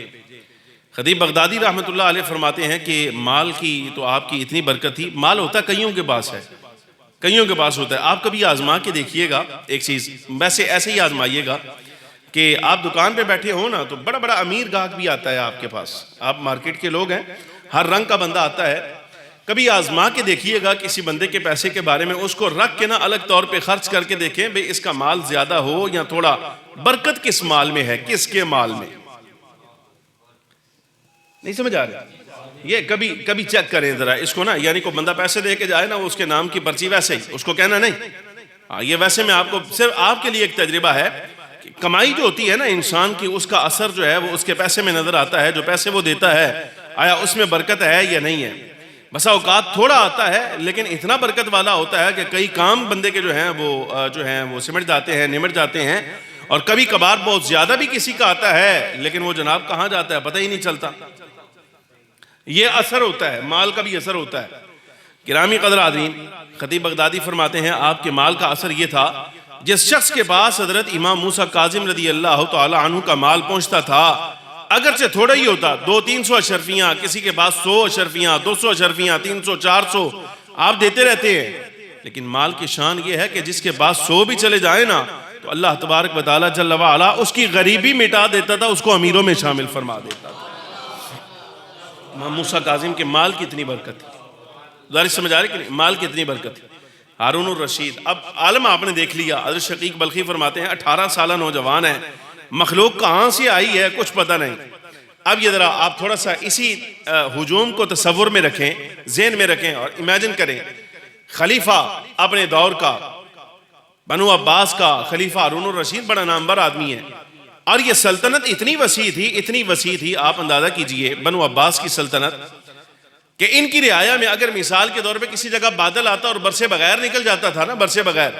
خطیب بغدادی رحمۃ اللہ علیہ فرماتے ہیں کہ مال کی تو آپ کی اتنی برکت تھی، مال ہوتا کئیوں کے پاس ہے، کئیوں کے پاس ہوتا ہے۔ آپ کبھی آزما کے دیکھیے گا ایک چیز، ویسے ایسے ہی آزمائیے گا کہ آپ دکان پہ بیٹھے ہو نا تو بڑا بڑا امیر گاہک بھی آتا ہے آپ کے پاس، آپ مارکیٹ کے لوگ ہیں، ہر رنگ کا بندہ آتا ہے، کبھی آزما کے دیکھیے گا کسی بندے کے پیسے کے بارے میں، اس کو رکھ کے نا الگ طور پہ خرچ کر کے دیکھیں بھئی اس کا مال زیادہ ہو یا تھوڑا، برکت کس مال میں ہے، کس کے مال میں، نہیں سمجھ آ رہا؟ یہ کبھی چیک کریں ذرا اس کو نا، یعنی کوئی بندہ پیسے دے کے جائے نا، اس کے نام کی پرچی ویسے ہی اس کو کہنا نہیں، یہ ویسے میں آپ کو صرف آپ کے لیے ایک تجربہ ہے، کمائی جو ہوتی ہے نا انسان کی، اس کا اثر جو ہے وہ اس کے پیسے میں نظر آتا ہے، جو پیسے وہ دیتا ہے آیا اس میں برکت ہے یا نہیں ہے۔ بسا اوقات تھوڑا آتا ہے لیکن اتنا برکت والا ہوتا ہے کہ کئی کام بندے کے جو ہیں وہ سمٹ جاتے ہیں، نمٹ جاتے ہیں، اور کبھی کبھار بہت زیادہ بھی کسی کا آتا ہے لیکن وہ جناب کہاں جاتا ہے پتہ ہی نہیں چلتا۔ یہ اثر ہوتا ہے، مال کا بھی اثر ہوتا ہے۔ گرامی قدر حاضرین، خطیب بغدادی فرماتے ہیں آپ کے مال کا اثر یہ تھا، جس شخص کے پاس حضرت امام موسیٰ کاظم رضی اللہ تعالی عنہ کا مال پہنچتا تھا، اگرچہ تھوڑا ہی ہوتا، 200-300 اشرفیاں، کسی کے پاس 100 اشرفیاں، 200 اشرفیاں، 300-400 آپ دیتے رہتے ہیں، لیکن مال کی شان یہ ہے کہ جس کے پاس 100 بھی چلے جائیں نا تو اللہ تبارک و تعالی جل وعلا اس کی غریبی مٹا دیتا تھا، اس کو امیروں میں شامل فرما دیتا تھا۔ امام موسیٰ کاظم کے مال کی اتنی برکت تھی، ظاہر سمجھ آ رہی کہ نہیں؟ مال کی اتنی برکت تھی۔ ہارون الرشید، اب عالم آپ نے دیکھ لیا، حضرت شقیق بلخی فرماتے ہیں 18 سالہ نوجوان ہے، مخلوق کہاں سے آئی ہے کچھ پتہ نہیں۔ اب یہ ذرا آپ تھوڑا سا اسی ہجوم کو تصور میں رکھیں، ذہن میں رکھیں اور امیجن کریں، خلیفہ اپنے دور کا، بنو عباس کا خلیفہ ہارون الرشید بڑا نامور آدمی ہے، اور یہ سلطنت اتنی وسیع تھی، آپ اندازہ کیجئے بنو عباس کی سلطنت، کہ ان کی رعایا میں اگر مثال کے طور پہ کسی جگہ بادل آتا اور برسے بغیر نکل جاتا تھا نا، برسے بغیر،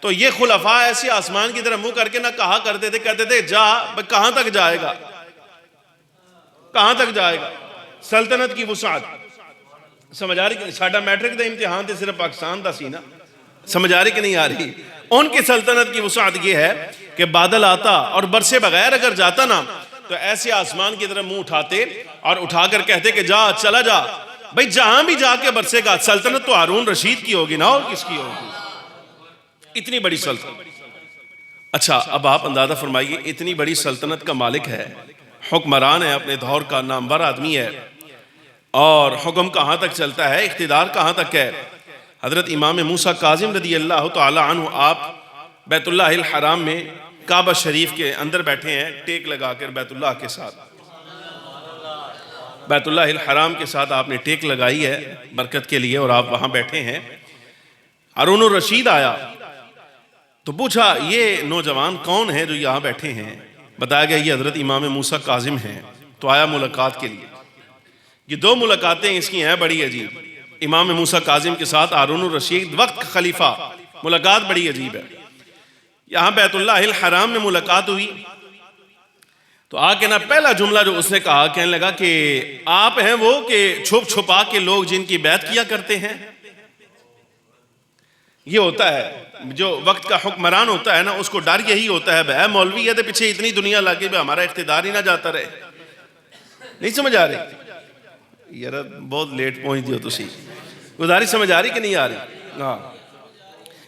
تو یہ خلفاء ایسے آسمان کی طرف منہ کر کے نہ کہا کرتے تھے، کہتے تھے جا کہاں تک جائے گا، کہاں تک جائے گا، سلطنت کی وسعت سمجھ آ رہی کہ ساڈا میٹرک دا امتحان تے صرف پاکستان دا سی نا، سمجھ آ رہی کہ نہیں آ رہی؟ ان کی سلطنت کی وسعت یہ ہے کہ بادل آتا اور برسے بغیر اگر جاتا نا تو ایسے آسمان کی طرف منہ اٹھاتے اور اٹھا کر کہتے کہ جا چلا جا، بھئی جہاں بھی جا کے برسے گا، سلطنت تو ہارون رشید کی ہوگی نا، اور کس کی ہوگی؟ اتنی بڑی سلطنت۔ اچھا اب آپ اندازہ فرمائیے، اتنی بڑی سلطنت کا مالک ہے، حکمران ہے، اپنے دور کا نامور آدمی ہے، اور حکم کہاں تک چلتا ہے، اقتدار کہاں تک ہے۔ حضرت امام موسیٰ کاظم رضی اللہ تعالی عنہ آپ بیت اللہ الحرام میں کعبہ شریف کے اندر بیٹھے ہیں، ٹیک لگا کر بیت اللہ کے ساتھ، بیت اللہ الحرام کے ساتھ آپ نے ٹیک لگائی ہے برکت کے لیے، اور آپ وہاں بیٹھے ہیں۔ ہارون الرشید آیا تو پوچھا یہ نوجوان کون ہے جو یہاں بیٹھے ہیں؟ بتایا گیا یہ حضرت امام موسیٰ کاظم ہیں۔ تو آیا ملاقات کے لیے۔ یہ دو ملاقاتیں اس کی ہیں بڑی عجیب، امام موسیٰ کاظم کے ساتھ ہارون الرشید وقت خلیفہ، ملاقات بڑی عجیب ہے۔ یہاں بیت اللہ الحرام میں ملاقات ہوئی تو آ کے نا پہلا جملہ جو اس نے کہا، کہنے لگا کہ آپ ہیں وہ کہ چھپ چھپا کے لوگ جن کی بیعت کیا کرتے ہیں؟ یہ ہوتا ہے جو وقت کا حکمران ہوتا ہے نا، اس کو ڈر یہی ہوتا ہے بھائی مولوی ہے تو پیچھے اتنی دنیا لگے بھائی ہمارا اقتدار ہی نہ جاتا رہے۔ نہیں سمجھ آ رہی؟ یار بہت لیٹ پہنچ دیو تسی، گزارش سمجھ آ رہی کہ نہیں آ رہی؟ ہاں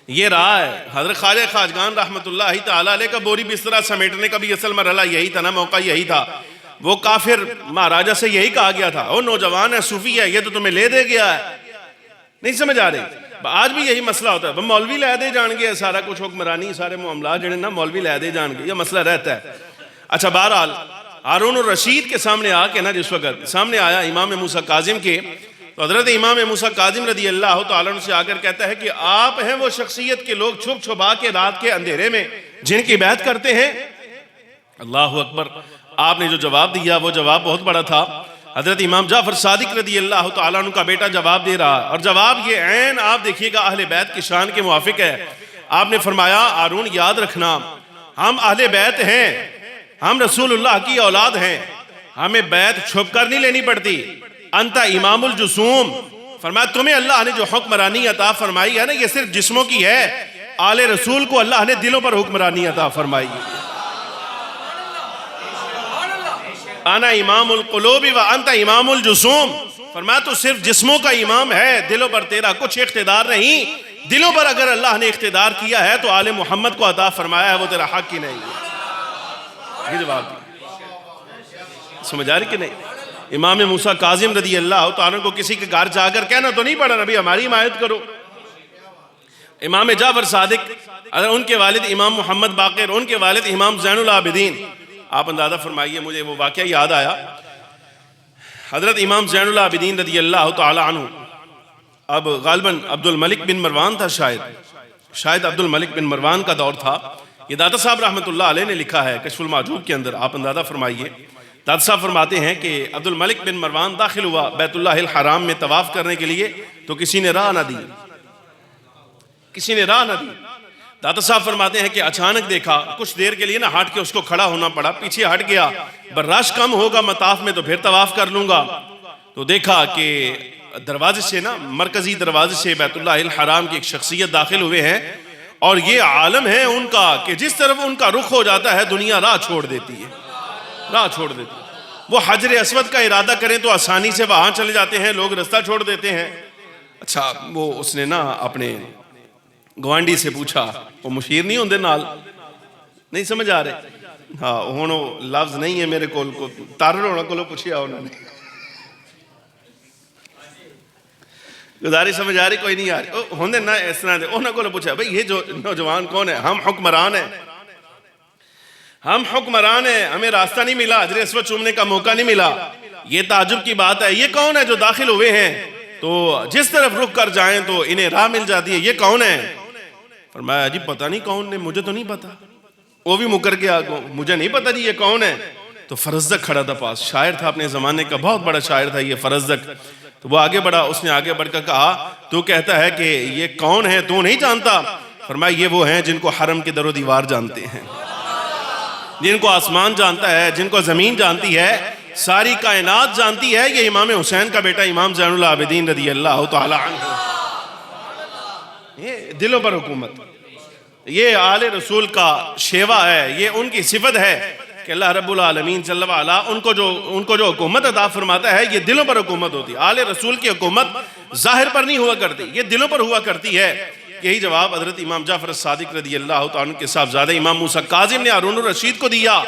یہ رہا ہے حضرت خواجہ خواجگان رحمت اللہ تعالیٰ علیہ کا بوری بسترا سمیٹنے کا بھی اصل مرحلہ یہی تھا نا، موقع یہی تھا۔ وہ کافر مہاراجہ سے یہی کہا گیا تھا، وہ نوجوان ہے، صوفی ہے، یہ تو تمہیں لے دے گیا ہے۔ نہیں سمجھ آ رہی؟ آج بھی یہی مسئلہ ہوتا ہے، مولوی لے دے جان گے سارا کچھ، حکمرانی سارے معاملات جڑے نا مولوی لے دے جان گے، یہ مسئلہ رہتا ہے۔ اچھا بہرحال ہارون الرشید کے سامنے آ کے نا جس وقت سامنے آیا امام موسیٰ کاظم کے، تو حضرت امام موسیٰ کاظم رضی اللہ تعالیٰ عنہ سے آ کر کہتا ہے کہ آپ ہیں وہ شخصیت کے لوگ چھپ چھپا کے رات کے اندھیرے میں جن کی بیعت کرتے ہیں؟ اللہ اکبر، آپ نے جو جواب دیا وہ جواب بہت بڑا تھا. حضرت امام جعفر صادق رضی اللہ تعالیٰ عنہ کا بیٹا جواب دے رہا، اور جواب یہ عین آپ دیکھیے گا اہل بیت کی شان کے موافق ہے. آپ نے فرمایا ہارون یاد رکھنا ہم اہل بیت ہیں، ہم رسول اللہ کی اولاد ہیں، ہمیں بیت چھپ کر نہیں لینی پڑتی. انت امام الجسوم، فرمایا تمہیں اللہ نے جو حکمرانی عطا فرمائی ہے نا یہ صرف جسموں کی ہے، آل رسول کو اللہ نے دلوں پر حکمرانی عطا فرمائی ہے. انا امام القلوب و انت امام الجسوم، فرمایا تو صرف جسموں کا امام ہے، دلوں پر تیرا کچھ اقتدار نہیں. دلوں پر اگر اللہ نے اقتدار کیا ہے تو آل محمد کو عطا فرمایا ہے، وہ تیرا حق ہی نہیں ہے. یہ جواب دیا، سمجھ آ رہی کہ نہیں؟ امام موسیٰ کاظم رضی اللہ تعالیٰ کو کسی کے گھر جا کر کہنا تو نہیں پڑا نبی ہماری حمایت کرو. امام جعفر صادق، اگر ان کے والد امام محمد باقر، ان کے والد امام زین العابدین، آپ اندازہ فرمائیے، مجھے وہ واقعہ یاد آیا. حضرت امام زین العابدین رضی اللہ تعالی عنہ، اب غالباً عبد الملک بن مروان تھا، شاید عبد الملک بن مروان کا دور تھا. یہ داتا صاحب رحمۃ اللہ علیہ نے لکھا ہے کشف المعجوب کے اندر. آپ اندازہ فرمائیے، داتا صاحب فرماتے ہیں کہ عبد الملک بن مروان داخل ہوا بیت اللہ الحرام میں طواف کرنے کے لیے، تو کسی نے راہ نہ دی. داتا صاحب فرماتے ہیں کہ اچانک دیکھا، کچھ دیر کے لیے نہ ہٹ کے اس کو کھڑا ہونا پڑا، پیچھے ہٹ گیا، رش کم ہوگا مطاف میں تو پھر طواف کر لوں گا. تو دیکھا کہ دروازے سے نا، مرکزی دروازے سے بیت اللہ الحرام کی ایک شخصیت داخل ہوئے ہیں، اور یہ عالم ہے ان کا کہ جس طرف ان کا رخ ہو جاتا ہے دنیا راہ چھوڑ دیتی ہے. وہ حجر اسود کا ارادہ کریں تو آسانی سے وہاں چلے جاتے ہیں، لوگ رستہ چھوڑ دیتے ہیں. اچھا وہ اس نے نا اپنے گوانڈی سے پوچھا، وہ مشیر نہیں ہوندے نال، نہیں سمجھ آ رہے؟ ہاں ہونو لفظ نہیں ہے میرے کول کو، تارر ہونا کولو پوچھیا انہوں نے. گزارش سمجھ آ رہی؟ کوئی نہیں آ رہی؟ ہوندے نا اس طرح دے، انہوں کولو پوچھا بھئی یہ جو نوجوان کون ہے؟ ہم حکمران ہیں، ہمیں راستہ نہیں ملا، حجر اسود چومنے کا موقع نہیں ملا. یہ تعجب کی بات ہے، یہ کون ہے جو داخل ہوئے ہیں تو جس طرف رخ کر جائیں تو انہیں راہ مل جاتی ہے، یہ کون ہے؟ فرمایا جی پتہ نہیں کون نے، مجھے تو نہیں پتا. وہ بھی مکر گیا، مجھے نہیں پتا جی یہ کون ہے. تو فرزدق کھڑا تھا پاس، شاعر تھا اپنے زمانے کا، بہت بڑا شاعر تھا یہ فرزدق. تو وہ آگے بڑھا، اس نے آگے بڑھ کر کہا تو کہتا ہے کہ یہ کون ہے تو نہیں جانتا؟ فرمایا یہ وہ ہیں جن کو حرم کی در و دیوار جانتے ہیں، جن کو آسمان جانتا ہے، جن کو زمین جانتی ہے، ساری کائنات جانتی ہے. یہ امام حسین کا بیٹا امام زین العابدین رضی اللہ تعالی عنہ. یہ دلوں پر حکومت، یہ آل رسول کا شیوا ہے، یہ ان کی صفت ہے کہ اللہ رب العالمین جل وعلا ان کو جو حکومت عطا فرماتا ہے یہ دلوں پر حکومت ہوتی ہے. آل رسول کی حکومت ظاہر پر نہیں ہوا کرتی، یہ دلوں پر ہوا کرتی ہے. یہی جواب حضرت امام جعفر صادق رضی اللہ تعالیٰ کے صاحبزادہ امام موسیٰ کاظم نے ہارون الرشید کو دیا.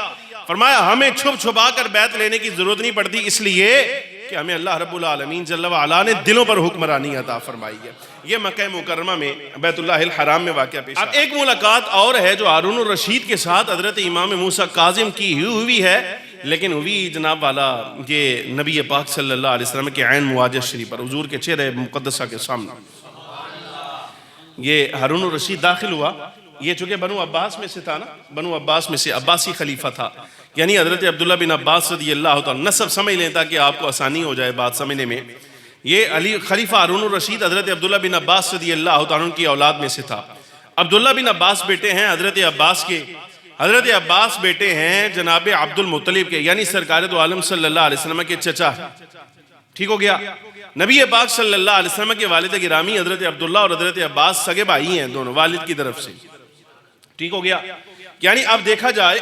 فرمایا ہمیں چھپ چھپا کر بیعت لینے کی ضرورت نہیں پڑتی، اس لیے کہ ہمیں اللہ رب العالمین جل وعلا نے دلوں پر حکمرانی عطا فرمائی ہے. یہ مکہ مکرمہ میں بیت اللہ الحرام میں واقعہ پیش. اب ایک ملاقات اور ہے جو ہارون الرشید کے ساتھ حضرت امام موسیٰ کاظم کی ہوئی ہے، لیکن ہوئی جناب والا یہ نبی پاک صلی اللہ علیہ وسلم کے عین مواجہ شریف پر، حضور کے چہرے مقدسہ کے سامنے. یہ ہارون الرشید داخل ہوا، یہ چونکہ بنو عباس میں سے تھا نا، بنو عباس میں سے عباسی خلیفہ تھا، یعنی حضرت عبداللہ بن عباس رضی اللہ تعالیٰ، نسب سمجھ لیں تاکہ آپ کو آسانی ہو جائے بات سمجھنے میں. یہ خلیفہ ہارون الرشید حضرت عبداللہ بن عباس رضی اللہ تعالیٰ کی اولاد میں سے تھا. عبداللہ بن عباس بیٹے ہیں حضرت عباس کے، حضرت عباس بیٹے ہیں جناب عبد المطلب کے، یعنی سرکار دو عالم صلی اللہ علیہ وسلم کے چچا. ٹھیک ہو گیا؟ نبی پاک صلی اللہ علیہ وسلم کے والد گرامی حضرت عبداللہ اور حضرت عباس سگے بھائی ہیں دونوں والد کی طرف سے. ٹھیک ہو گیا؟ یعنی اب دیکھا جائے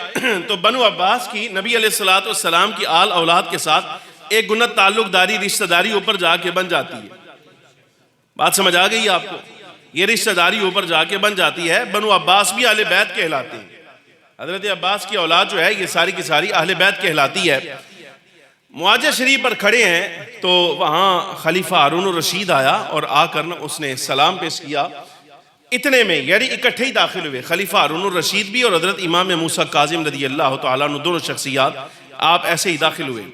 تو بنو عباس کی نبی علیہ السلام کی آل اولاد کے ساتھ ایک گنت تعلق داری رشتہ داری اوپر جا کے بن جاتی ہے. بات سمجھ آ گئی آپ کو؟ یہ رشتہ داری اوپر جا کے بن جاتی ہے. بنو عباس بھی اہل بیت کہلاتے ہیں، حضرت عباس کی اولاد جو ہے یہ ساری کی ساری اہل بیت کہلاتی ہے. معاجہ شریف پر کھڑے ہیں تو وہاں خلیفہ ہارون الرشید آیا اور آ کر اس نے سلام پیش کیا. اتنے میں یعنی اکٹھے ہی داخل ہوئے خلیفہ ہارون الرشید بھی اور حضرت امام موسیٰ کاظم رضی اللہ تعالیٰ عنہ، دونوں شخصیات آپ ایسے ہی داخل ہوئے.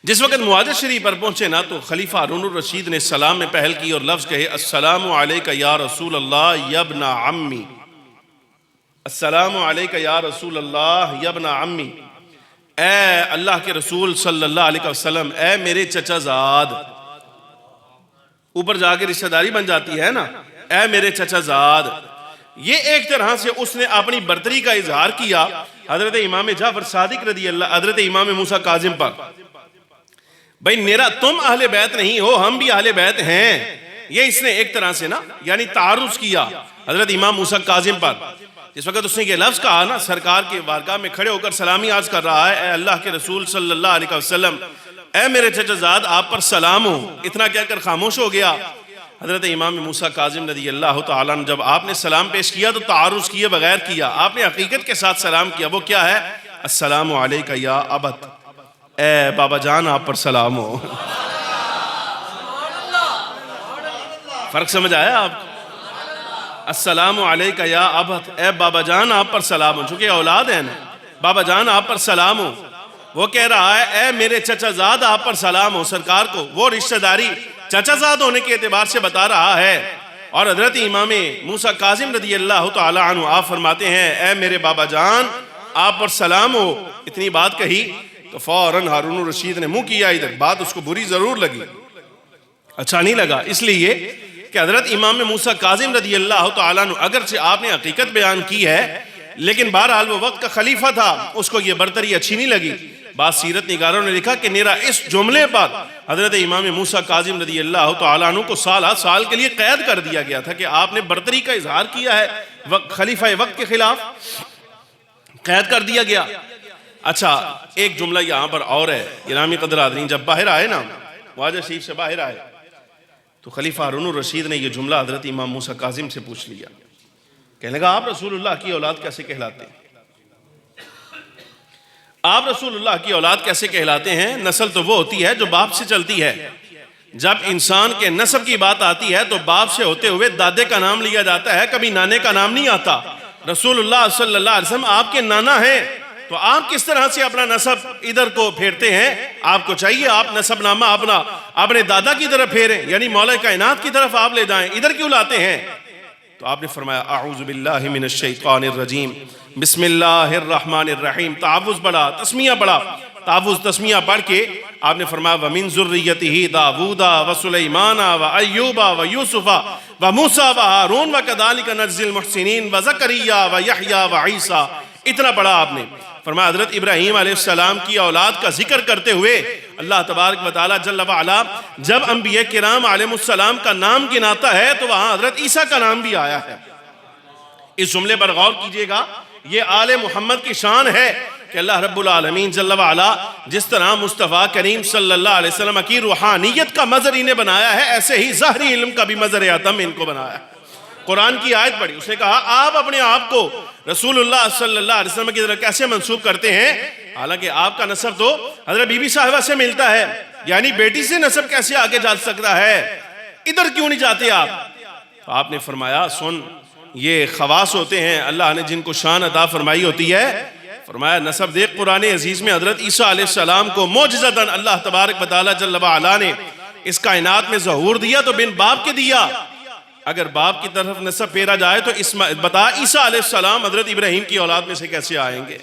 جس وقت معاجہ شریف پر پہنچے نا تو خلیفہ ہارون الرشید نے سلام میں پہل کی اور لفظ کہے السلام علیکہ یا رسول اللہ یا ابن عمی. السلام علیکہ یا رسول اللہ یا ابن عمی. اے اللہ کے رسول صلی اللہ علیہ وسلم، اے میرے چچا زاد، اوپر جا کے رشتہ داری بن جاتی ہے نا، اے میرے چچا زاد. یہ ایک طرح سے اس نے اپنی برتری کا اظہار کیا حضرت امام جعفر صادق رضی اللہ، حضرت امام موسیٰ کاظم پر. بھئی میرا تم اہل بیت نہیں ہو، ہم بھی اہل بیت ہیں. یہ اس نے ایک طرح سے نا یعنی تعرض کیا حضرت امام موسیٰ کاظم پر. جس وقت اس نے یہ لفظ کہا نا، سرکار کے بارگاہ میں کھڑے ہو کر سلامی عرض کر رہا ہے، اے اللہ کے رسول صلی اللہ علیہ وسلم، اے میرے چچا زاد آپ پر سلام ہو. اتنا کہہ کر خاموش ہو گیا. حضرت امام موسیٰ کاظم رضی اللہ تعالیٰ عنہ جب آپ نے سلام پیش کیا تو تعارض کیے بغیر کیا، آپ نے حقیقت کے ساتھ سلام کیا. وہ کیا ہے؟ السلام علیکہ یا ابت، اے بابا جان آپ پر سلام ہو. فرق سمجھ آیا آپ کو؟ السلام علیکہ یا ابت، اے بابا جان آپ پر سلام ہو. چونکہ اولاد ہیں نا، بابا جان آپ پر سلام ہو. وہ کہہ رہا ہے اے میرے چچا زاد آپ پر سلام ہو. سرکار کو وہ رشتہ داری چچا زاد ہونے کے اعتبار سے بتا رہا ہے. اور حضرت امام موسیٰ کاظم رضی اللہ تعالیٰ عنہ آپ فرماتے ہیں اے میرے بابا جان آپ پر سلام ہو. اتنی بات کہی تو فوراً ہارون الرشید نے منہ کیا ادھر. بات اس کو بری ضرور لگی، اچھا نہیں لگا، اس لیے کہ حضرت امام موسیٰ کاظم رضی اللہ تعالیٰ عنہ اگرچہ آپ نے حقیقت بیان کی ہے لیکن بہرحال وہ وقت کا خلیفہ تھا، اس کو یہ برتری اچھی نہیں لگی. بعض سیرت نگاروں نے لکھا کہ میرا اس جملے پر حضرت امام موسیٰ کاظم رضی اللہ تعالیٰ عنہ کو سال کے لیے قید کر دیا گیا تھا کہ آپ نے برتری کا اظہار کیا ہے خلیفہ وقت کے خلاف، قید کر دیا گیا. اچھا ایک جملہ یہاں پر اور ہے گرامی قدر حاضرین. جب باہر آئے نا، واجہ شریف سے باہر آئے تو خلیفہ ہارون الرشید نے یہ جملہ حضرت امام موسیٰ کاظم سے پوچھ لیا. کہنے لگا آپ رسول اللہ کی اولاد کیسے کہلاتے ہیں؟ آپ رسول اللہ کی اولاد کیسے کہلاتے ہیں؟ نسل تو وہ ہوتی ہے جو باپ سے چلتی ہے. جب انسان کے نسب کی بات آتی ہے تو باپ سے ہوتے ہوئے دادے کا نام لیا جاتا ہے، کبھی نانے کا نام نہیں آتا. رسول اللہ صلی اللہ علیہ وسلم آپ کے نانا ہیں، تو آپ کس طرح سے اپنا نسب ادھر کو پھیرتے ہیں؟ آپ کو چاہیے آپ نسب نامہ اپنے دادا کی طرف پھیریں، یعنی مولا کائنات کی طرف آپ لے جائیں. ادھر کیوں لاتے ہیں؟ تو آپ نے فرمایا اعوذ باللہ من الشیطان الرجیم بسم اللہ الرحمن الرحیم. تعوذ پڑھا، تسمیہ پڑھا. تعوذ تسمیہ پڑھ کے آپ نے فرمایا وَمِن ذُرِّيَّتِهِ دَاوُودَ وَسُلَيْمَانَ وَأَيُّوبَ وَيُوسُفَ وَمُوسَى وَهَارُونَ وَكَذَلِكَ نَجْزِي الْمُحْسِنِينَ وَزَكَرِيَّا وَيَحْيَا وَعِيسَى. اتنا پڑھا آپ نے. فرمایا حضرت ابراہیم علیہ السلام کی اولاد کا ذکر کرتے ہوئے اللہ تبارک و تعالی جل وعلا جب انبیاء کرام علیہ السلام کا نام گناتا ہے تو وہاں حضرت عیسیٰ کا نام بھی آیا ہے. اس جملے پر غور کیجئے گا، یہ آل محمد کی شان ہے کہ اللہ رب العالمین جل وعلا جس طرح مصطفیٰ کریم صلی اللہ علیہ وسلم کی روحانیت کا مظہر انہیں بنایا ہے، ایسے ہی ظاہری علم کا بھی مظہر اعظم ان کو بنایا ہے. قرآن کی آیت پڑھی، اس نے کہا آپ اپنے آپ کو رسول اللہ صلی اللہ علیہ وسلم کی طرف کیسے منسوب کرتے ہیں؟ حالانکہ آپ کا نسب تو حضرت بی بی صاحبہ سے ملتا ہے، یعنی بیٹی سے نسب کیسے آگے جا سکتا ہے؟ ادھر کیوں نہیں جاتے آپ؟ تو آپ نے فرمایا سن، یہ خواص ہوتے ہیں اللہ نے جن کو شان عطا فرمائی ہوتی ہے. فرمایا نسب دیکھ قرآن عزیز میں حضرت عیسیٰ علیہ السلام کو معجزتاً اللہ تبارک و تعالی جل وعلا نے اس کائنات میں ظہور دیا تو بن باپ کے دیا. اگر باپ کی طرف نسب پھیرا جائے تو بتا عیسیٰ علیہ السلام حضرت ابراہیم کی اولاد میں سے کیسے آئیں گے؟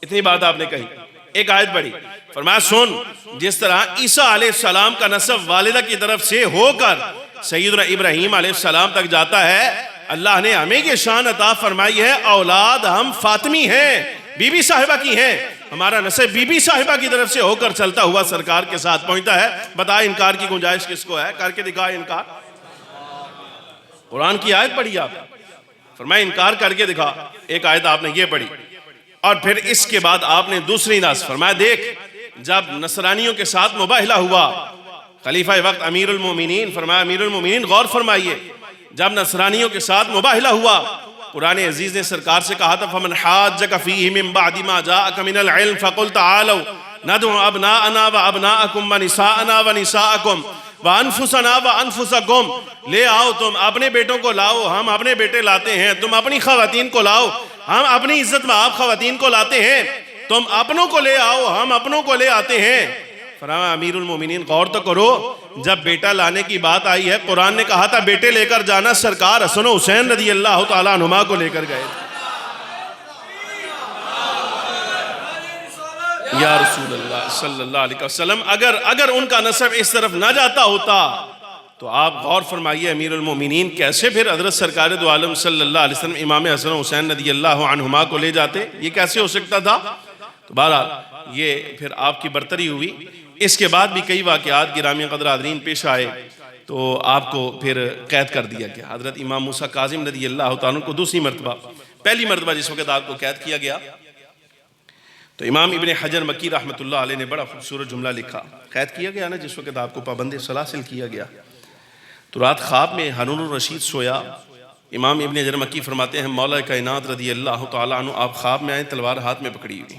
اتنی بات آپ نے کہی. ایک آیت پڑھی، فرمایا سن، جس طرح عیسیٰ علیہ السلام کا نسب والدہ کی طرف سے ہو کر سیدنا ابراہیم علیہ السلام تک جاتا ہے، اللہ نے ہمیں یہ شان عطا فرمائی ہے اولاد ہم فاطمی ہیں، بی بی صاحبہ کی ہیں. ہمارا نسب بی بی صاحبہ کی طرف سے ہو کر چلتا ہوا سرکار کے ساتھ پہنچتا ہے. بتا انکار کی گنجائش کس کو ہے؟ کر کے دکھا انکار. قرآن کی آیت پڑھی آپ، فرمایا انکار کر کے دکھا. ایک آیت آپ نے یہ پڑھی اور پھر اس کے بعد آپ نے دوسری نص فرمایا دیکھ جب نصرانیوں کے ساتھ مباہلہ ہوا، خلیفہ وقت امیر المومنین، فرمایا امیر المومنین غور فرمائیے، جب نصرانیوں کے ساتھ مباہلہ ہوا قرآن عزیز نے سرکار سے کہا تھا فَمَنْ حَاجَّكَ فِيهِ مِن بَعْدِ مَا جَاءَكَ مِنَ الْعِلْمِ فَقُلْ تَعَالَوْا نَدْعُ أَبْنَاءَنَا وَأَبْنَاءَكُمْ وَنِسَاءَنَا وَنِسَاءَكُمْ وَأَنفُسَنَا وَأَنفُسَكُمْ. لے آؤ تم اپنے بیٹوں کو لاؤ، ہم اپنے بیٹے لاتے ہیں. تم اپنی خواتین کو لاؤ، ہم اپنی عزت میں آپ خواتین کو لاتے ہیں. تم اپنوں کو لے آؤ، ہم اپنوں کو لے آتے ہیں. فرمایا امیر المومنین غور تو کرو، جب بیٹا لانے کی بات آئی ہے قرآن نے کہا تھا بیٹے لے کر جانا، سرکار حسن و حسین رضی اللہ تعالیٰ عنہما کو لے کر گئے تھے. یا رسول اللہ صلی اللہ علیہ وسلم، اگر ان کا نسب اس طرف نہ جاتا ہوتا تو آپ غور فرمائیے امیر المومنین کیسے پھر حضرت سرکار دو عالم صلی اللہ علیہ وسلم امام حسن و حسین رضی اللہ عنہما کو لے جاتے؟ یہ کیسے ہو سکتا تھا؟ تو بہرحال یہ پھر آپ کی برتری ہوئی۔ اس کے بعد بھی کئی واقعات گرامی قدر حاضرین پیش آئے تو آپ کو پھر قید کر دیا گیا۔ حضرت امام موسیٰ کاظم رضی اللہ تعالیٰ کو دوسری مرتبہ، پہلی مرتبہ جس وقت آپ کو قید کیا گیا تو امام ابن حجر مکی رحمۃ اللہ علیہ نے بڑا خوبصورت جملہ لکھا۔ قید کیا گیا نا جس وقت آپ کو پابند سلاسل کیا گیا، تو رات خواب میں ہارون الرشید سویا۔ امام ابن حجر مکی فرماتے ہیں مولا کائنات رضی اللہ تعالیٰ عنہ آپ خواب میں آئے، تلوار ہاتھ میں پکڑی ہوئی،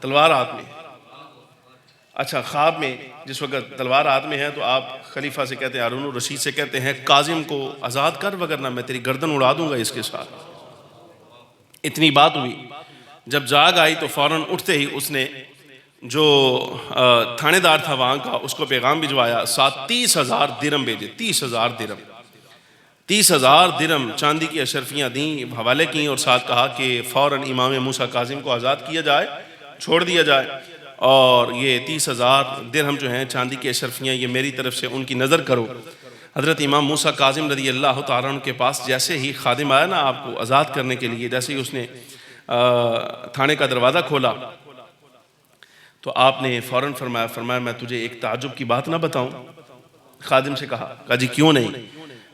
تلوار ہاتھ میں۔ اچھا، خواب میں جس وقت تلوار ہاتھ میں ہے تو آپ خلیفہ سے کہتے ہیں، ہارون الرشید سے کہتے ہیں کاظم کو آزاد کر وگرنہ میں تیری گردن اڑا دوں گا اس کے ساتھ۔ اتنی بات ہوئی، جب جاگ آئی تو فوراً اٹھتے ہی اس نے جو تھانے دار تھا وہاں کا اس کو پیغام بھجوایا، ساتھ 30,000 درم بھیجے، 30,000 درم، 30,000 درم چاندی کی اشرفیاں دیں، حوالے کیں، اور ساتھ کہا کہ فوراً امام موسیٰ کاظم کو آزاد کیا جائے، چھوڑ دیا جائے، اور یہ 30,000 درہم جو ہیں چاندی کی اشرفیاں یہ میری طرف سے ان کی نظر کرو۔ حضرت امام موسیٰ کاظم رضی اللہ تعالیٰ عنہ کے پاس جیسے ہی خادم آیا نا آپ کو آزاد کرنے کے لیے، جیسے ہی اس نے تھانے کا دروازہ کھولا تو آپ نے فوراً فرمایا میں تجھے ایک تعجب کی بات نہ بتاؤں؟ خادم سے کہا جی کیوں نہیں؟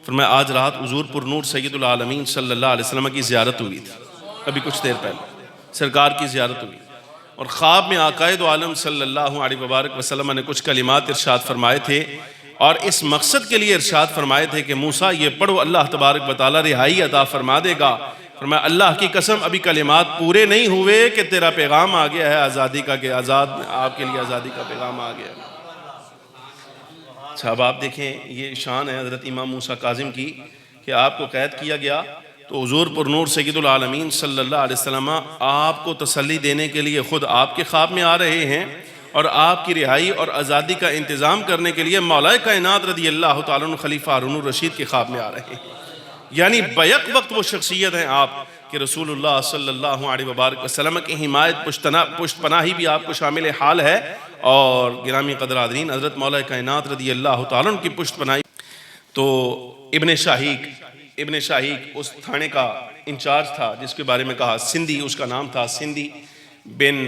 فرمایا آج رات حضور پر نور سید العالمین صلی اللہ علیہ وسلم کی زیارت ہوئی تھی، ابھی کچھ دیر پہلے سرکار کی زیارت ہوئی، اور خواب میں آقائے دو عالم صلی اللہ علیہ وبارک وسلم نے کچھ کلمات ارشاد فرمائے تھے، اور اس مقصد کے لیے ارشاد فرمائے تھے کہ موسیٰ یہ پڑھو اللہ تبارک و تعالی رہائی عطا فرما دے گا۔ فرمایا اللہ کی قسم ابھی کلمات پورے نہیں ہوئے کہ تیرا پیغام آ گیا ہے آزادی کا، کہ آزاد آپ کے لیے آزادی کا پیغام آ گیا۔ اچھا اب آپ دیکھیں یہ شان ہے حضرت امام موسیٰ کاظم کی کہ آپ کو قید کیا گیا تو حضور پر نور سید العالمین صلی اللہ علیہ وسلم آپ کو تسلی دینے کے لیے خود آپ کے خواب میں آ رہے ہیں، اور آپ کی رہائی اور آزادی کا انتظام کرنے کے لیے مولا کائنات رضی اللہ تعالیٰ عنہ خلیفہ ہارون الرشید کے خواب میں آ رہے ہیں۔ یعنی بیک وقت وہ شخصیت ہیں آپ کہ رسول اللہ صلی اللہ علیہ وبارک وسلم کی حمایت پشت پناہی بھی آپ کو شامل حال ہے، اور گرامی قدر حاضرین حضرت مولا کائنات رضی اللہ تعالیٰ عنہ کی پشت پناہی۔ تو ابن شاہیق اس تھانے کا انچارج تھا جس کے بارے میں کہا سندھی، اس کا نام تھا سندھی بن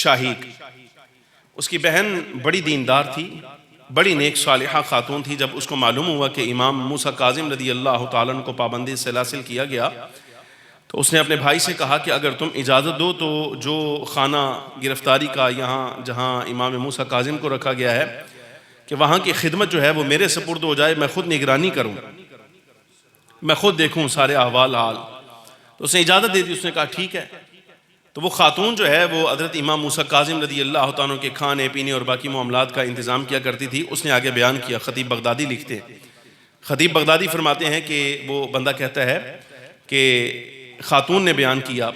شاہیق۔ اس کی بہن بڑی دیندار تھی، بڑی نیک صالحہ خاتون تھی۔ جب اس کو معلوم ہوا کہ امام موسیٰ کاظم رضی اللہ تعالیٰ عنہ کو پابندی سلاسل کیا گیا تو اس نے اپنے بھائی سے کہا کہ اگر تم اجازت دو تو جو خانہ گرفتاری کا یہاں جہاں امام موسیٰ کاظم کو رکھا گیا ہے کہ وہاں کی خدمت جو ہے وہ میرے سپرد ہو جائے، میں خود نگرانی کروں، میں خود دیکھوں سارے احوال حال۔ تو اس نے اجازت دے دی، اس نے کہا ٹھیک ہے۔ تو وہ خاتون جو ہے وہ حضرت امام موسیٰ کاظم رضی اللہ تعالیٰ کے کھانے پینے اور باقی معاملات کا انتظام کیا کرتی تھی۔ اس نے آگے بیان کیا، خطیب بغدادی لکھتے ہیں، خطیب بغدادی فرماتے ہیں کہ وہ بندہ کہتا ہے کہ خاتون نے بیان کیا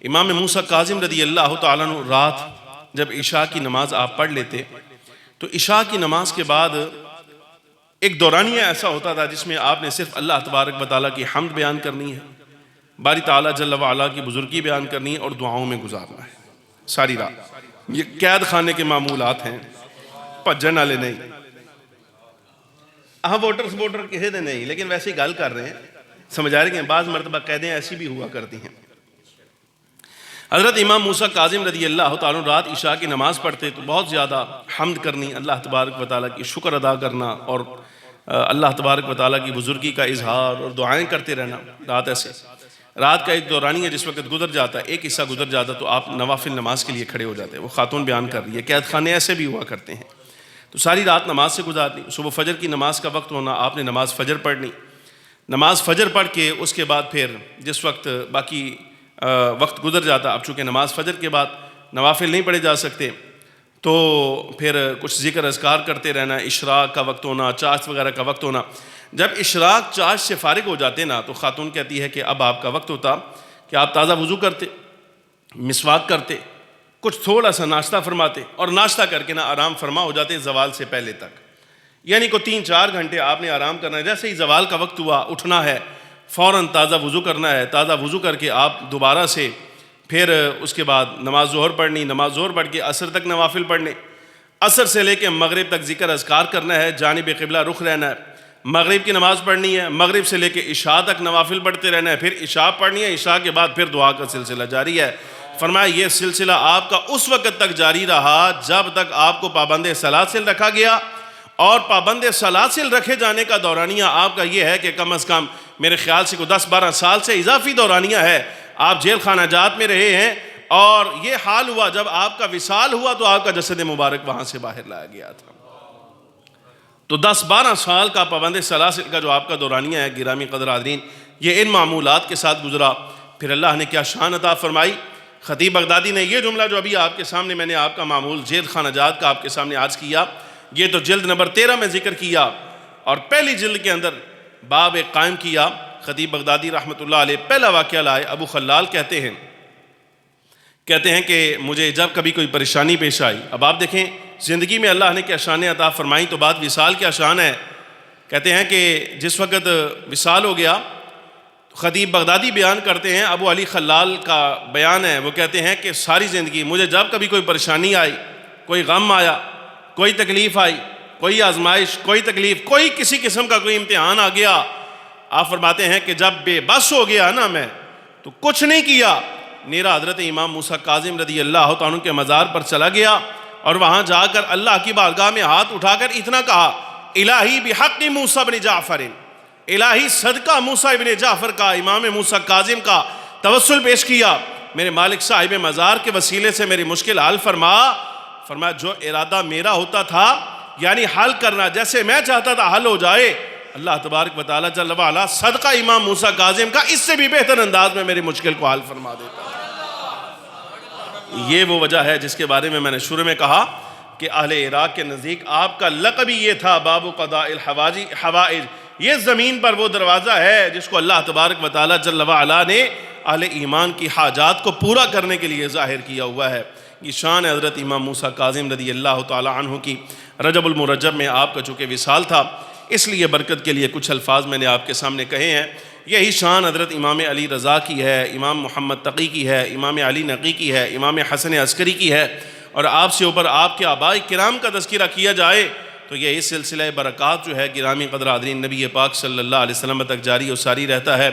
امام موسیٰ کاظم رضی اللہ تعالیٰ رات جب عشاء کی نماز آپ پڑھ لیتے تو عشاء کی نماز کے بعد ایک دورانیہ ایسا ہوتا تھا جس میں آپ نے صرف اللہ تبارک و تعالیٰ کی حمد بیان کرنی ہے، باری تعالیٰ جل وعلا کی بزرگی بیان کرنی ہے اور دعاؤں میں گزارنا ہے ساری رات۔ یہ قید خانے کے معمولات ہیں، پجن والے نہیں، ووٹر سپورٹر کہے دے نہیں، لیکن ویسے ہی گل کر رہے ہیں، سمجھا رہے ہیں بعض مرتبہ قیدیں ایسی بھی ہوا کرتی ہیں۔ حضرت امام موسیٰ کاظم رضی اللہ تعالیٰ رات عشاء کی نماز پڑھتے تو بہت زیادہ حمد کرنی، اللہ تبارک و تعالیٰ کی شکر ادا کرنا اور اللہ تبارک و تعالیٰ کی بزرگی کا اظہار اور دعائیں کرتے رہنا رات ایسے۔ رات کا ایک دورانیہ جس وقت گزر جاتا ہے، ایک حصہ گزر جاتا تو آپ نوافل نماز کے لیے کھڑے ہو جاتے ہیں۔ وہ خاتون بیان کر رہی ہے قید خانے ایسے بھی ہوا کرتے ہیں، تو ساری رات نماز سے گزارنی، صبح فجر کی نماز کا وقت ہونا، آپ نے نماز فجر پڑھنی، نماز فجر پڑھ کے اس کے بعد پھر جس وقت باقی وقت گزر جاتا، اب چونکہ نماز فجر کے بعد نوافل نہیں پڑھے جا سکتے تو پھر کچھ ذکر اذکار کرتے رہنا، اشراق کا وقت ہونا، چاشت وغیرہ کا وقت ہونا۔ جب اشراق چاشت سے فارغ ہو جاتے نا تو خاتون کہتی ہے کہ اب آپ کا وقت ہوتا کہ آپ تازہ وضو کرتے، مسواک کرتے، کچھ تھوڑا سا ناشتہ فرماتے اور ناشتہ کر کے نا آرام فرما ہو جاتے زوال سے پہلے تک، یعنی کو 3-4 گھنٹے آپ نے آرام کرنا ہے۔ جیسے ہی زوال کا وقت ہوا اٹھنا ہے، فوراً تازہ وضو کرنا ہے، تازہ وضو کر کے آپ دوبارہ سے پھر اس کے بعد نماز ظہر پڑھنی، نماز ظہر پڑھ کے عصر تک نوافل پڑھنے، عصر سے لے کے مغرب تک ذکر اذکار کرنا ہے، جانب قبلہ رخ رہنا ہے، مغرب کی نماز پڑھنی ہے، مغرب سے لے کے عشاء تک نوافل پڑھتے رہنا ہے، پھر عشاء پڑھنی ہے، عشاء کے بعد پھر دعا کا سلسلہ جاری ہے۔ فرمایا یہ سلسلہ آپ کا اس وقت تک جاری رہا جب تک آپ کو پابند سلاسل رکھا گیا، اور پابند سلاسل رکھے جانے کا دورانیہ آپ کا یہ ہے کہ کم از کم میرے خیال سے کوئی 10-12 سال سے اضافی دورانیہ ہے، آپ جیل خانہ جات میں رہے ہیں، اور یہ حال ہوا جب آپ کا وصال ہوا تو آپ کا جسد مبارک وہاں سے باہر لایا گیا تھا۔ تو 10-12 سال کا پابند سلاسل کا جو آپ کا دورانیہ ہے گرامی قدر حاضرین، یہ ان معمولات کے ساتھ گزرا۔ پھر اللہ نے کیا شان عطا فرمائی۔ خطیب بغدادی نے یہ جملہ جو ابھی آپ کے سامنے میں نے آپ کا معمول جیل خانہ جات کا آپ کے سامنے عرض کیا، یہ تو جلد نمبر 13 میں ذکر کیا، اور پہلی جلد کے اندر باب ایک قائم کیا۔ خطیب بغدادی رحمۃ اللہ علیہ پہلا واقعہ لائے۔ ابو خلال کہتے ہیں کہ مجھے جب کبھی کوئی پریشانی پیش آئی، اب آپ دیکھیں زندگی میں اللہ نے کیا شانیں عطا فرمائیں، تو بعد وصال کیا شان ہے۔ کہتے ہیں کہ جس وقت وصال ہو گیا، خطیب بغدادی بیان کرتے ہیں، ابو علی خلال کا بیان ہے، وہ کہتے ہیں کہ ساری زندگی مجھے جب کبھی کوئی پریشانی آئی، کوئی غم آیا، کوئی تکلیف آئی، کوئی آزمائش، کوئی تکلیف، کوئی کسی قسم کا کوئی امتحان آ گیا، آپ فرماتے ہیں کہ جب بے بس ہو گیا نا میں، تو کچھ نہیں کیا، میرا حضرت امام موسیٰ کاظم رضی اللہ عنہ کے مزار پر چلا گیا، اور وہاں جا کر اللہ کی بارگاہ میں ہاتھ اٹھا کر اتنا کہا، الہی بحق موسیٰ بن جعفر، الہی صدقہ موسیٰ ابن جعفر کا، امام موسیٰ کاظم کا توسل پیش کیا، میرے مالک صاحب مزار کے وسیلے سے میری مشکل حل فرمایا جو ارادہ میرا ہوتا تھا، یعنی حل کرنا جیسے میں چاہتا تھا حل ہو جائے، اللہ تبارک و تعالیٰ جل وعلا صدقہ امام موسیٰ کاظم کا اس سے بھی بہتر انداز میں میری مشکل کو حل فرما دیتا۔ یہ وہ وجہ ہے جس کے بارے میں نے شروع میں کہا کہ اہل عراق کے نزدیک آپ کا لقب ہی یہ تھا، باب قضاء الحوائج، یہ زمین پر وہ دروازہ ہے جس کو اللہ تبارک و تعالیٰ جل وعلا نے اہل ایمان کی حاجات کو پورا کرنے کے لیے ظاہر کیا ہوا ہے۔ یہ شان حضرت امام موسیٰ کاظم رضی اللہ تعالیٰ عنہ کی۔ رجب المرجب میں آپ کا چونکہ وصال تھا، اس لیے برکت کے لیے کچھ الفاظ میں نے آپ کے سامنے کہے ہیں۔ یہی شان حضرت امام علی رضا کی ہے، امام محمد تقی کی ہے، امام علی نقی کی ہے، امام حسن عسکری کی ہے، اور آپ سے اوپر آپ کے آباء کرام کا تذکرہ کیا جائے تو یہ اس سلسلہ برکات جو ہے گرامی قدر حاضرین نبی پاک صلی اللہ علیہ وسلم تک جاری و ساری رہتا ہے۔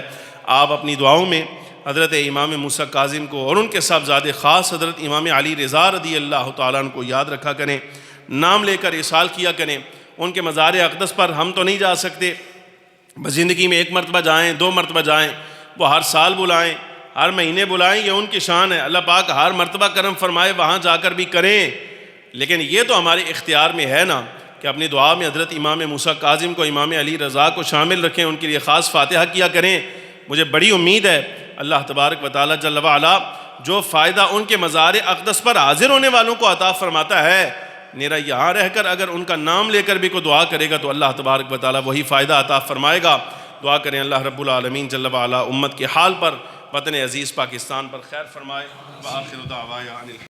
آپ اپنی دعاؤں میں حضرت امام موسیٰ کاظم کو اور ان کے صاحبزادے خاص حضرت امام علی رضا رضی اللہ تعالیٰ عنہ کو یاد رکھا کریں، نام لے کر اصال کیا کریں۔ ان کے مزار اقدس پر ہم تو نہیں جا سکتے، زندگی میں 1 مرتبہ جائیں، 2 مرتبہ جائیں، وہ ہر سال بلائیں، ہر مہینے بلائیں، یہ ان کی شان ہے۔ اللہ پاک ہر مرتبہ کرم فرمائے وہاں جا کر بھی کریں، لیکن یہ تو ہمارے اختیار میں ہے نا کہ اپنی دعا میں حضرت امام موسیٰ کاظم کو، امام علی رضا کو شامل رکھیں، ان کے لیے خاص فاتحہ کیا کریں۔ مجھے بڑی امید ہے اللہ تبارک و تعالیٰ جل وعلا جو فائدہ ان کے مزار اقدس پر حاضر ہونے والوں کو عطا فرماتا ہے، میرا یہاں رہ کر اگر ان کا نام لے کر بھی کوئی دعا کرے گا تو اللہ تبارک و تعالیٰ وہی فائدہ عطا فرمائے گا۔ دعا کریں اللہ رب العالمین جل وعلا امت کے حال پر، وطن عزیز پاکستان پر خیر فرمائے۔ وآخر دعوانا